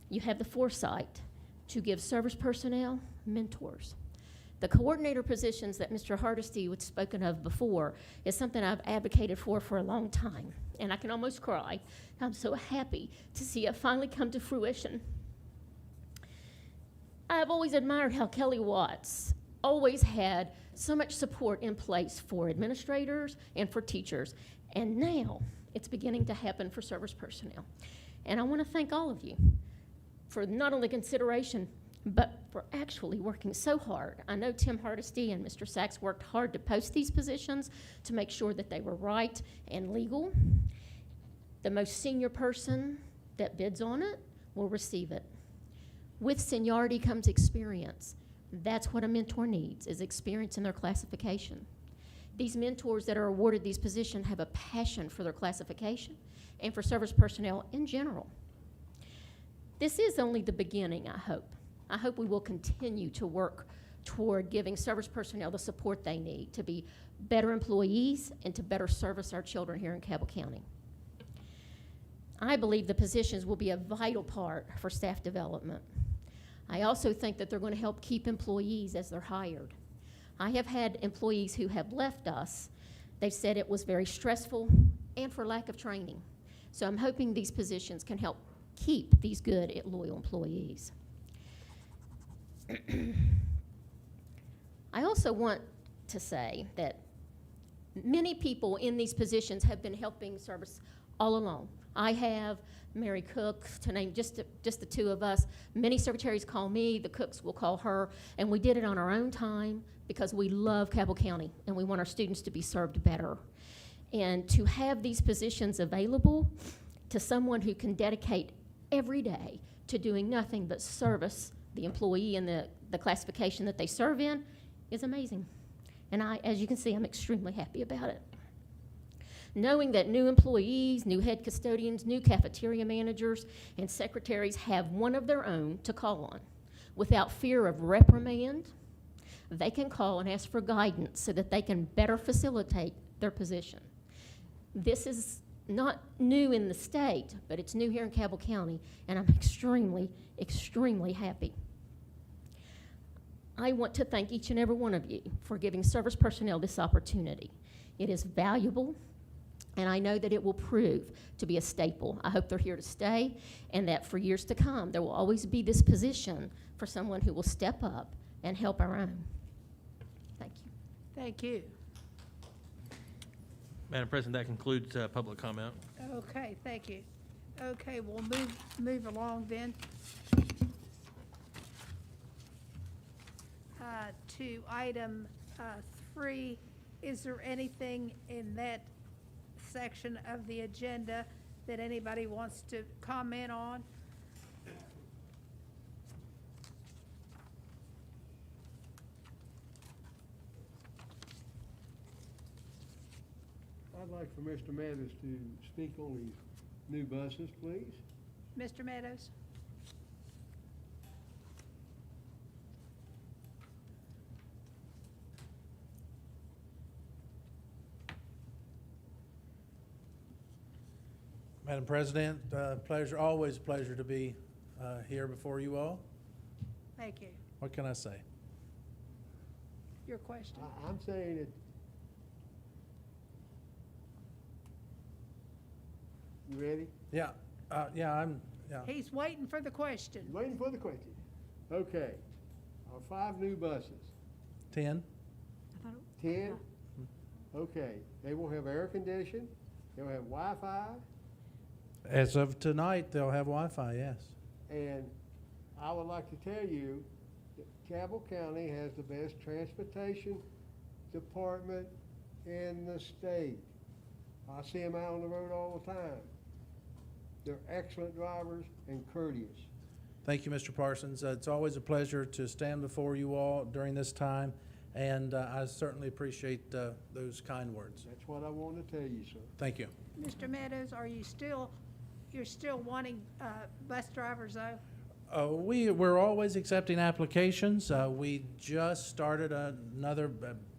S20: you have the foresight to give service personnel mentors. The coordinator positions that Mr. Hardesty was spoken of before is something I've advocated for a long time. And I can almost cry. I'm so happy to see it finally come to fruition. I've always admired how Kelly Watts always had so much support in place for administrators and for teachers. And now it's beginning to happen for service personnel. And I want to thank all of you for not only consideration, but for actually working so hard. I know Tim Hardesty and Mr. Sachs worked hard to post these positions to make sure that they were right and legal. The most senior person that bids on it will receive it. With seniority comes experience. That's what a mentor needs, is experience in their classification. These mentors that are awarded these positions have a passion for their classification and for service personnel in general. This is only the beginning, I hope. I hope we will continue to work toward giving service personnel the support they need to be better employees and to better service our children here in Cabell County. I believe the positions will be a vital part for staff development. I also think that they're going to help keep employees as they're hired. I have had employees who have left us. They've said it was very stressful and for lack of training. So I'm hoping these positions can help keep these good and loyal employees. I also want to say that many people in these positions have been helping service all along. I have Mary Cook, to name just the two of us. Many secretaries call me, the cooks will call her, and we did it on our own time because we love Cabell County and we want our students to be served better. And to have these positions available to someone who can dedicate every day to doing nothing but service the employee in the classification that they serve in is amazing. And as you can see, I'm extremely happy about it. Knowing that new employees, new head custodians, new cafeteria managers, and secretaries have one of their own to call on without fear of reprimand, they can call and ask for guidance so that they can better facilitate their position. This is not new in the state, but it's new here in Cabell County, and I'm extremely, extremely happy. I want to thank each and every one of you for giving service personnel this opportunity. It is valuable, and I know that it will prove to be a staple. I hope they're here to stay, and that for years to come, there will always be this position for someone who will step up and help our own. Thank you.
S1: Thank you.
S10: Madam President, that concludes public comment.
S1: Okay, thank you. Okay, we'll move along then to item 3. Is there anything in that section of the agenda that anybody wants to comment on?
S14: I'd like for Mr. Meadows to speak on these new buses, please.
S1: Mr. Meadows?
S21: Madam President, always a pleasure to be here before you all.
S1: Thank you.
S21: What can I say?
S1: Your question.
S14: I'm saying it. You ready?
S21: Yeah, yeah.
S1: He's waiting for the question.
S14: Waiting for the question. Okay. Our 5 new buses.
S21: 10.
S14: 10? Okay. They will have air conditioning. They'll have Wi-Fi.
S21: As of tonight, they'll have Wi-Fi, yes.
S14: And I would like to tell you that Cabell County has the best transportation department in the state. I see them out on the road all the time. They're excellent drivers and courteous.
S21: Thank you, Mr. Parsons. It's always a pleasure to stand before you all during this time, and I certainly appreciate those kind words.
S14: That's what I want to tell you, sir.
S21: Thank you.
S1: Mr. Meadows, you're still wanting bus drivers though?
S21: We're always accepting applications. We just started another,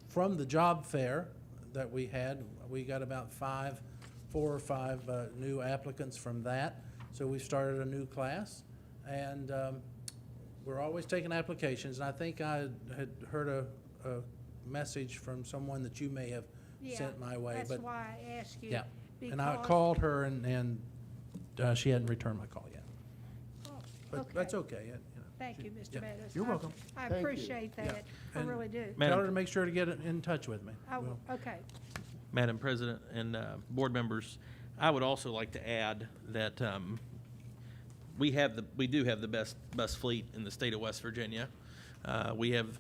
S21: from the job fair that we had, we got about 4 or 5 new applicants from that. So we started a new class, and we're always taking applications. And I think I had heard a message from someone that you may have sent my way.
S1: That's
S21: but
S1: why I asked you.
S21: yeah, and I called her, and she hadn't returned my call yet. But
S1: okay.
S21: that's okay.
S1: Thank you, Mr.
S21: Yeah.
S1: Meadows.
S21: You're welcome.
S1: I
S21: Thank you.
S1: appreciate that.
S21: Yeah.
S1: I
S21: And
S1: really do.
S21: Tell her to make sure to get in touch with me.
S1: Oh, okay.
S10: Madam President and board members, I would also like to add that we do have the best bus fleet in the state of West Virginia. We have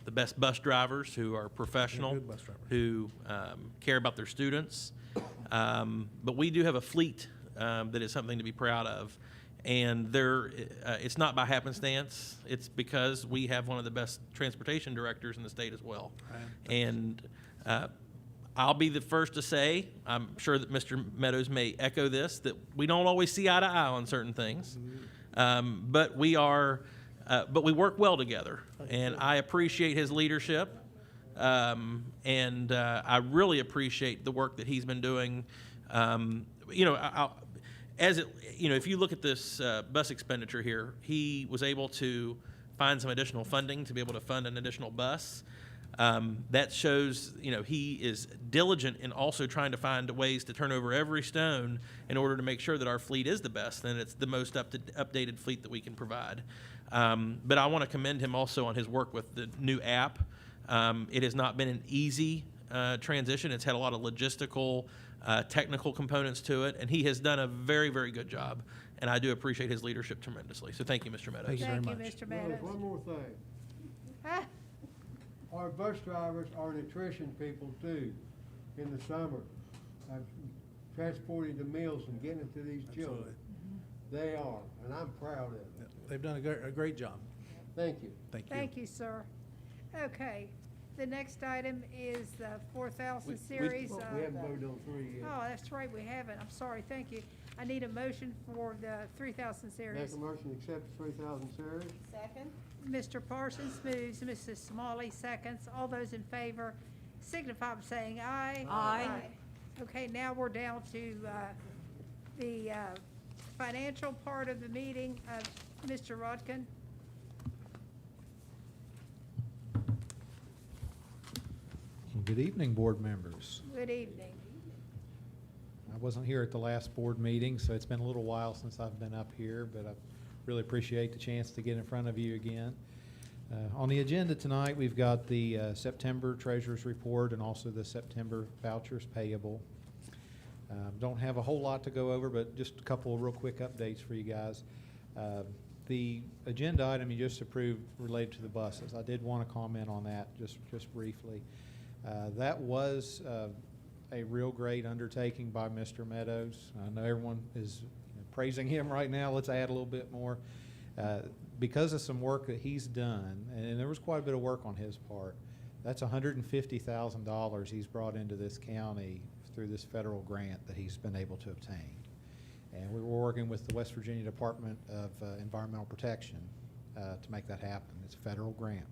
S10: the best bus drivers who are professional,
S21: good bus drivers.
S10: who care about their students. But we do have a fleet that is something to be proud of. And it's not by happenstance. It's because we have one of the best transportation directors in the state as well. And I'll be the first to say, I'm sure that Mr. Meadows may echo this, that we don't always see eye to eye on certain things. But we work well together. And I appreciate his leadership. And I really appreciate the work that he's been doing. If you look at this bus expenditure here, he was able to find some additional funding to be able to fund an additional bus. That shows, he is diligent in also trying to find ways to turn over every stone in order to make sure that our fleet is the best and it's the most updated fleet that we can provide. But I want to commend him also on his work with the new app. It has not been an easy transition. It's had a lot of logistical, technical components to it, and he has done a very, very good job. And I do appreciate his leadership tremendously. So thank you, Mr. Meadows.
S21: Thank you very much.
S1: Mr.
S14: Well,
S1: Meadows.
S14: there's one more thing. Our bus drivers are nutrition people too, in the summer. I've transported the meals and getting them to these children. They are, and I'm proud of them.
S21: They've done a great job.
S14: Thank you.
S21: Thank you.
S1: Thank you, sir. Okay, the next item is the 4,000 series.
S14: We haven't voted on 3 yet.
S1: Oh, that's right, we haven't. I'm sorry, thank you. I need a motion for the 3,000
S14: Make
S1: series.
S14: a motion to accept the 3,000 series.
S13: Second?
S1: Mr. Parsons moves, Mrs. Smalley seconds. All those in favor signify by saying aye.
S13: Aye.
S1: Okay, now we're down to the financial part of the meeting. Mr. Rodkin?
S22: Good evening, board members.
S1: Good evening.
S22: I wasn't here at the last board meeting, so it's been a little while since I've been up here, but I really appreciate the chance to get in front of you again. On the agenda tonight, we've got the September Treasurer's Report and also the September vouchers payable. Don't have a whole lot to go over, but just a couple of real quick updates for you guys. The agenda item you just approved related to the buses. I did want to comment on that just briefly. That was a real great undertaking by Mr. Meadows. I know everyone is praising him right now. Let's add a little bit more. Because of some work that he's done, and there was quite a bit of work on his part, that's $150,000 he's brought into this county through this federal grant that he's been able to obtain. And we were working with the West Virginia Department of Environmental Protection to make that happen. It's a federal grant.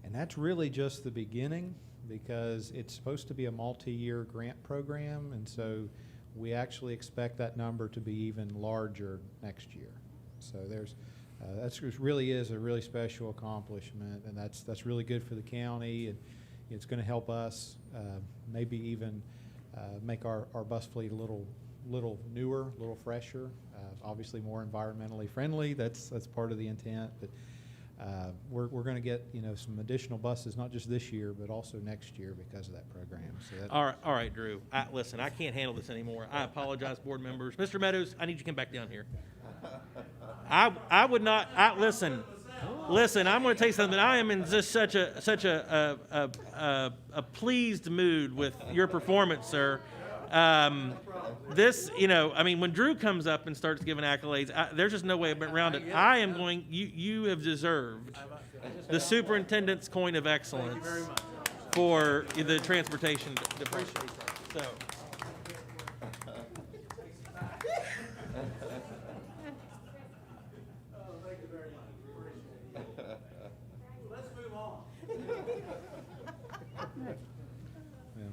S22: And that's really just the beginning, because it's supposed to be a multi-year grant program, and so we actually expect that number to be even larger next year. So there's that's really is a really special accomplishment, and that's really good for the county, and it's going to help us maybe even make our bus fleet a little newer, a little fresher, obviously more environmentally friendly. That's part of the intent. But we're going to get some additional buses, not just this year, but also next year because of that program. So that,
S10: All right, Drew. Listen, I can't handle this anymore. I apologize, board members. Mr. Meadows, I need you to come back down here. I would not. Listen. I'm going to tell you something. I am in just such a pleased mood with your performance, sir. This, I mean, when Drew comes up and starts giving accolades, there's just no way around it. I am going. You have deserved the superintendent's coin of excellence for the transportation department. So.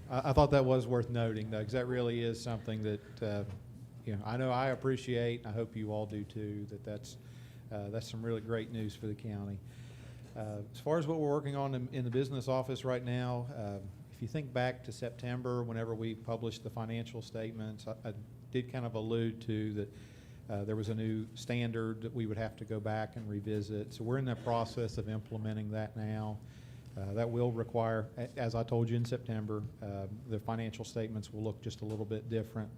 S22: I thought that was worth noting, though, because that really is something that I know I appreciate. I hope you all do too. That's some really great news for the county. As far as what we're working on in the business office right now, if you think back to September, whenever we published the financial statements, I did kind of allude to that there was a new standard that we would have to go back and revisit. So we're in the process of implementing that now. That will require, as I told you in September, the financial statements will look just a little bit different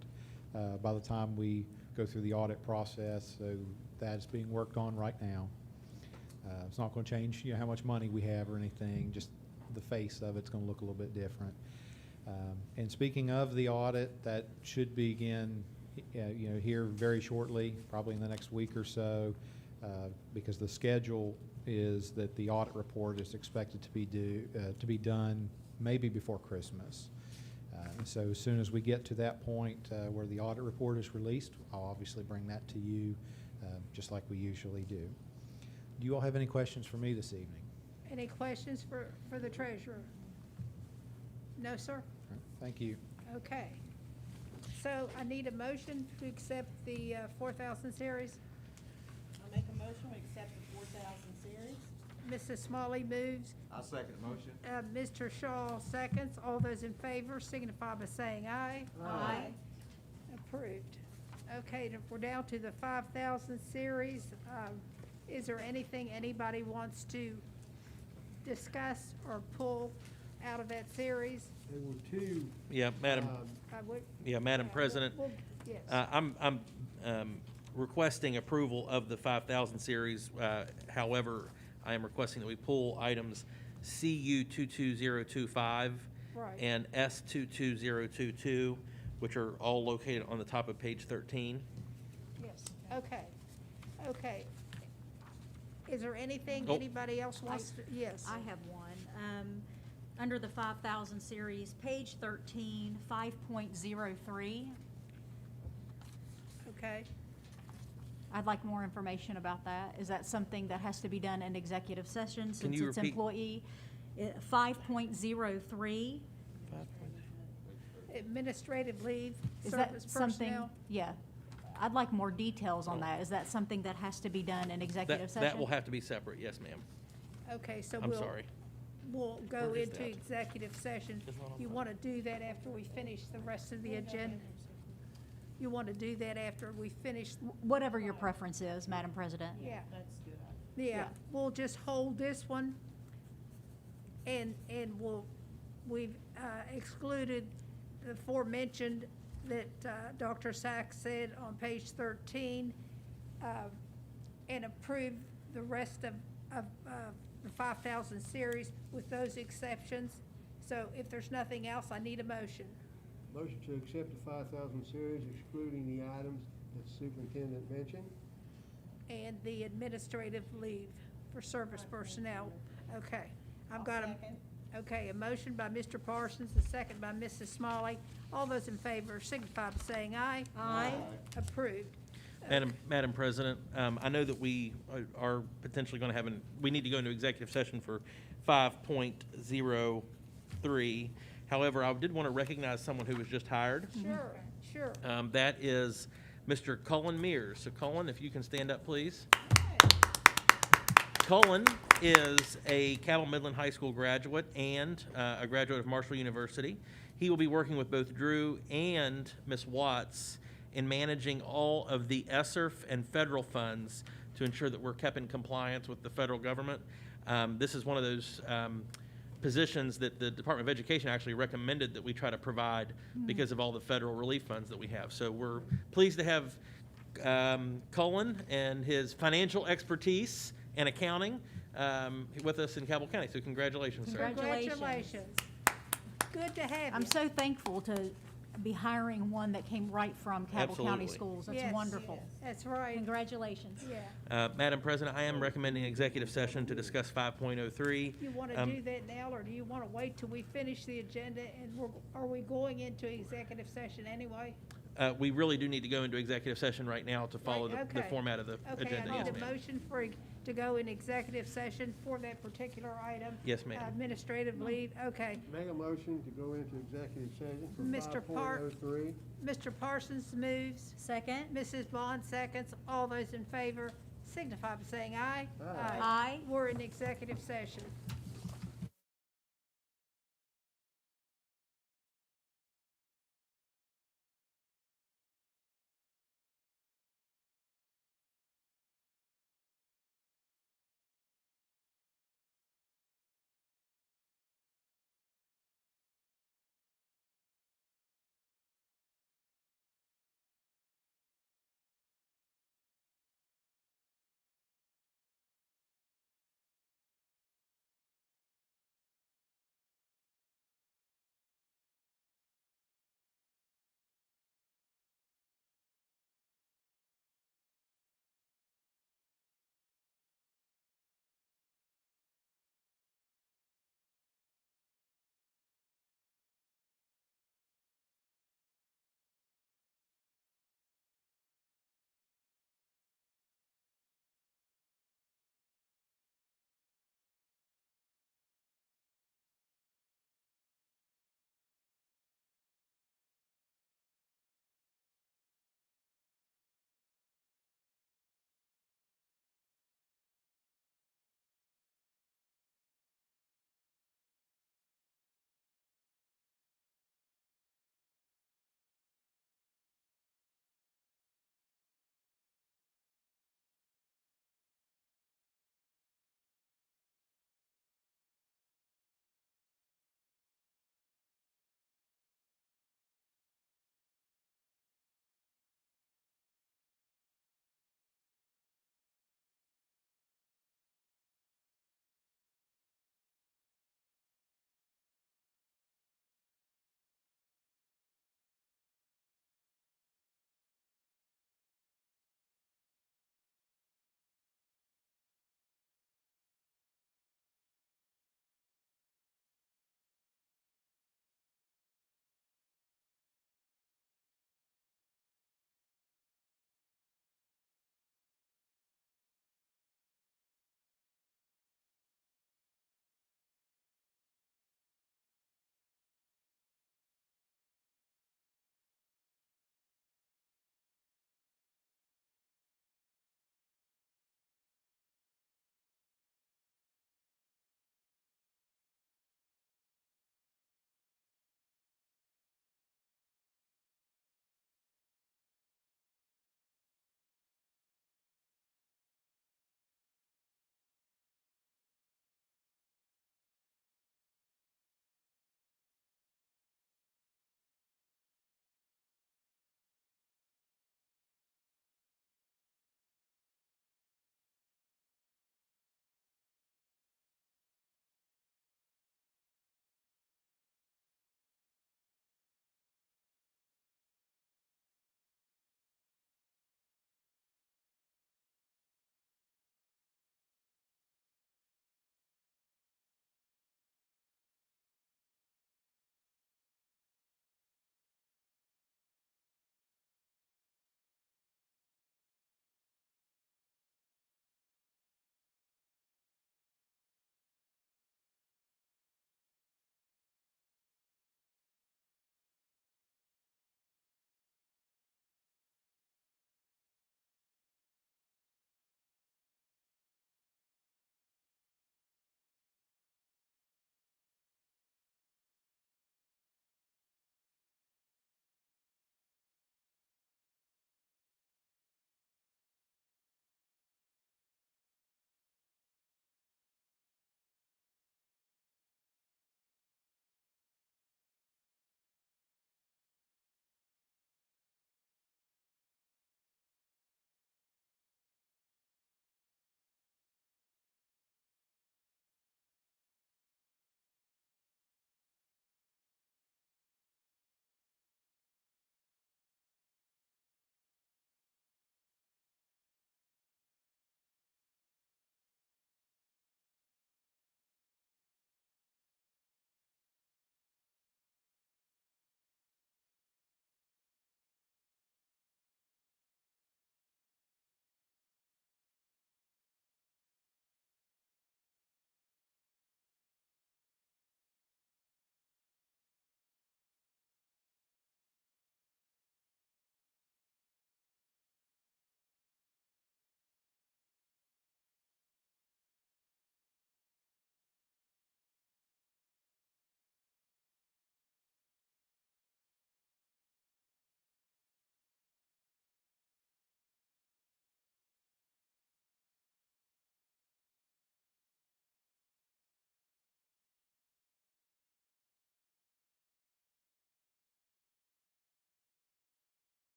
S22: by the time we go through the audit process. So that is being worked on right now. It's not going to change how much money we have or anything, just the face of it's going to look a little bit different. And speaking of the audit, that should begin here very shortly, probably in the next week or so, because the schedule is that the audit report is expected to be done maybe before Christmas. And so as soon as we get to that point where the audit report is released, I'll obviously bring that to you just like we usually do. Do you all have any questions for me this evening?
S1: Any questions for the treasurer? No, sir?
S22: All right, thank you.
S1: Okay. So I need a motion to accept the 4,000 series.
S5: I make a motion, we accept the 4,000 series.
S1: Mrs. Smalley moves.
S2: I second the motion.
S1: Mr. Shaw seconds. All those in favor signify by saying aye.
S5: Aye.
S1: Approved. Okay, we're down to the 5,000 series. Is there anything anybody wants to discuss or pull out of that series?
S14: There were two.
S10: Yeah, Madam. Madam President.
S1: Yes.
S10: I'm requesting approval of the 5,000 series. However, I am requesting that we pull items CU 22025
S1: Right.
S10: and S 22022, which are all located on the top of page 13.
S1: Yes. Okay. Is there anything
S10: Oh.
S1: anybody else wants to? Yes.
S13: I have one. Under the 5,000 series, page 13, 5.03.
S1: Okay.
S13: I'd like more information about that. Is that something that has to be done in executive session
S10: Can
S13: since
S10: you
S13: it's
S10: repeat?
S13: employee? 5.03,
S1: Administrative leave,
S13: is that
S1: service
S13: something?
S1: personnel.
S13: Yeah. I'd like more details on that. Is that something that has to be done in executive session?
S10: That will have to be separate, yes, ma'am.
S1: Okay, so
S10: I'm
S1: we'll.
S10: sorry.
S1: We'll go
S10: Where is
S1: into
S10: that?
S1: executive session.
S10: It's not on
S1: You
S10: top.
S1: want to do that after we finish the rest of the agenda? You want to do that after we finish?
S13: Whatever your preference is, Madam President.
S1: Yeah.
S5: That's good.
S1: Yeah, we'll just hold this one. And we've excluded the aforementioned that Dr. Sachs said on page 13, and approve the rest of the 5,000 series with those exceptions. So if there's nothing else, I need a motion.
S14: Motion to accept the 5,000 series excluding the items that the superintendent mentioned.
S1: And the administrative leave for service personnel. Okay, I've got a motion by Mr. Parsons, a second by Mrs. Smalley. All those in favor signify by saying aye.
S13: Aye.
S1: Approved.
S10: Madam President, I know that we are potentially going to have we need to go into executive session for 5.03. However, I did want to recognize someone who was just hired.
S1: Sure, sure.
S10: That is Mr. Cullen Mears. So Cullen, if you can stand up, please. Cullen is a Cabell Midland High School graduate and a graduate of Marshall University. He will be working with both Drew and Ms. Watts in managing all of the ESSERF and federal funds to ensure that we're kept in compliance with the federal government. This is one of those positions that the Department of Education actually recommended that we try to provide because of all the federal relief funds that we have. So we're pleased to have Cullen and his financial expertise and accounting with us in Cabell County. So congratulations, sir.
S1: Congratulations. Good to have you.
S13: I'm so thankful to be hiring one that came right from Cabell County
S10: Absolutely.
S13: Schools. That's
S1: Yes,
S13: wonderful.
S1: That's right.
S13: Congratulations.
S1: Yeah.
S10: Madam President, I am recommending executive session to discuss 5.03.
S1: You want to do that now, or do you want to wait till we finish the agenda, and are we going into executive session anyway?
S10: We really do need to go into executive session right now to follow
S1: Right,
S10: the
S1: okay.
S10: format of the
S1: Okay,
S10: agenda.
S1: I
S10: Yes,
S1: need a
S10: ma'am.
S1: motion to go in executive session for that particular item.
S10: Yes, ma'am.
S1: Administrative leave, okay.
S14: Make a motion to go into executive session for
S1: Mr. Park.
S14: 5.03.
S1: Mr. Parsons moves.
S13: Second?
S1: Mrs. Bond seconds. All those in favor signify by saying aye.
S14: Aye.
S13: Aye.
S1: We're in executive session.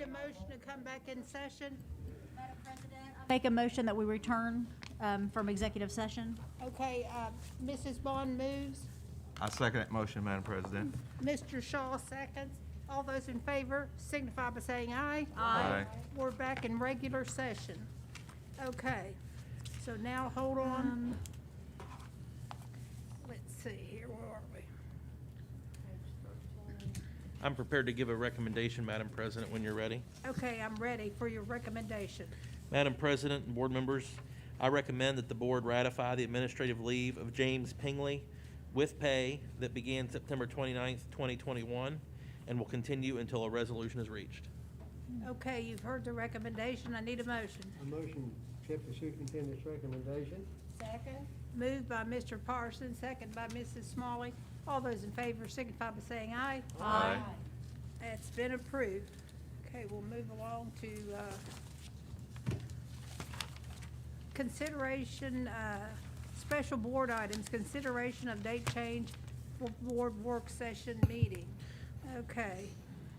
S1: a motion to come back in session.
S13: Make a motion that we return from executive session.
S1: Okay, Mrs. Bond moves.
S2: I second that motion, Madam President.
S1: Mr. Shaw seconds. All those in favor signify by saying aye.
S2: Aye.
S1: We're back in regular session. Okay, so now hold on. Let's see here, where are we?
S10: I'm prepared to give a recommendation, Madam President, when you're ready.
S1: Okay, I'm ready for your recommendation.
S10: Madam President and board members, I recommend that the board ratify the administrative leave of James Pingley with pay that began September 29th, 2021, and will continue until a resolution is reached.
S1: Okay, you've heard the recommendation. I need a motion.
S14: A motion to accept the superintendent's recommendation.
S1: Second. Moved by Mr. Parsons, second by Mrs. Smalley. All those in favor signify by saying aye.
S2: Aye.
S1: It's been approved. Okay, we'll move along to consideration, special board items, consideration of date change for board work session meeting. Okay,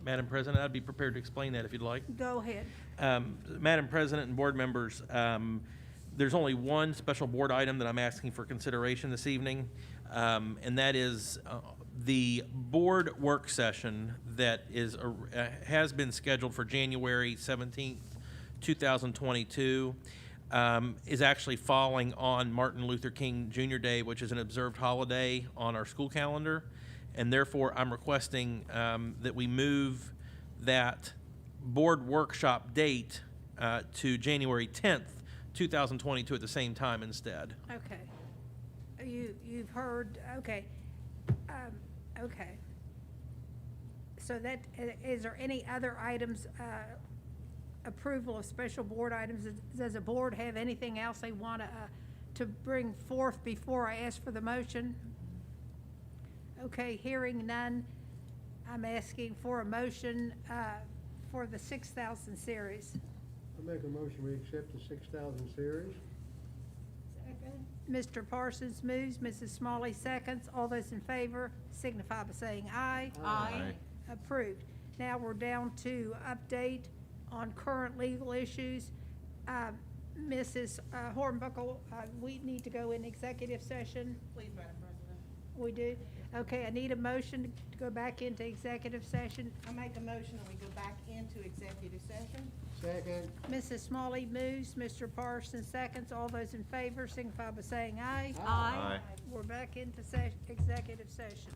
S10: Madam President, I'd be prepared to explain that if you'd like.
S1: go ahead.
S10: Madam President and board members, there's only one special board item that I'm asking for consideration this evening, and that is the board work session that has been scheduled for January 17th, 2022, is actually falling on Martin Luther King Jr. Day, which is an observed holiday on our school calendar, and therefore I'm requesting that we move that board workshop date to January 10th, 2022 at the same time instead.
S1: Okay. You've heard, okay. Okay. So that, is there any other items, approval of special board items? Does the board have anything else they want to bring forth before I ask for the motion? Okay, hearing none, I'm asking for a motion for the 6,000 series.
S14: I make a motion we accept the 6,000 series.
S1: Second. Mr. Parsons moves, Mrs. Smalley seconds. All those in favor signify by saying aye.
S2: Aye.
S1: Approved. Now we're down to update on current legal issues. Mrs. Hornbuckle, we need to go in executive session.
S5: Please, Madam President.
S1: We do? Okay, I need a motion to go back into executive session.
S5: I make a motion that we go back into executive session.
S14: Second.
S1: Mrs. Smalley moves, Mr. Parsons seconds. All those in favor signify by saying aye.
S2: Aye.
S1: We're back into executive session.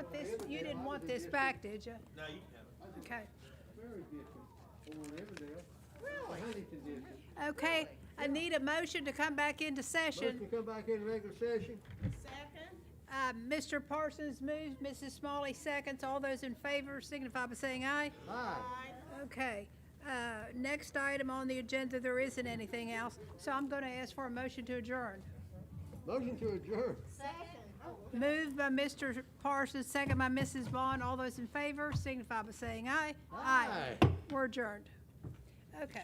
S1: want this, you didn't want this back, did you?
S10: No, you can have it.
S1: Okay.
S14: Very different from Riverdale. Really? Huntington district.
S1: Okay, I need a motion to come back into session.
S14: Motion to come back in regular session.
S5: Second?
S1: Mr. Parsons moves, Mrs. Smalley seconds. All those in favor signify by saying aye.
S14: Aye.
S1: Okay, next item on the agenda, there isn't anything else, so I'm gonna ask for a motion to adjourn.
S14: Motion to adjourn.
S1: Moved by Mr. Parsons, second by Mrs. Vaughn. All those in favor signify by saying aye. Aye. We're adjourned. Okay.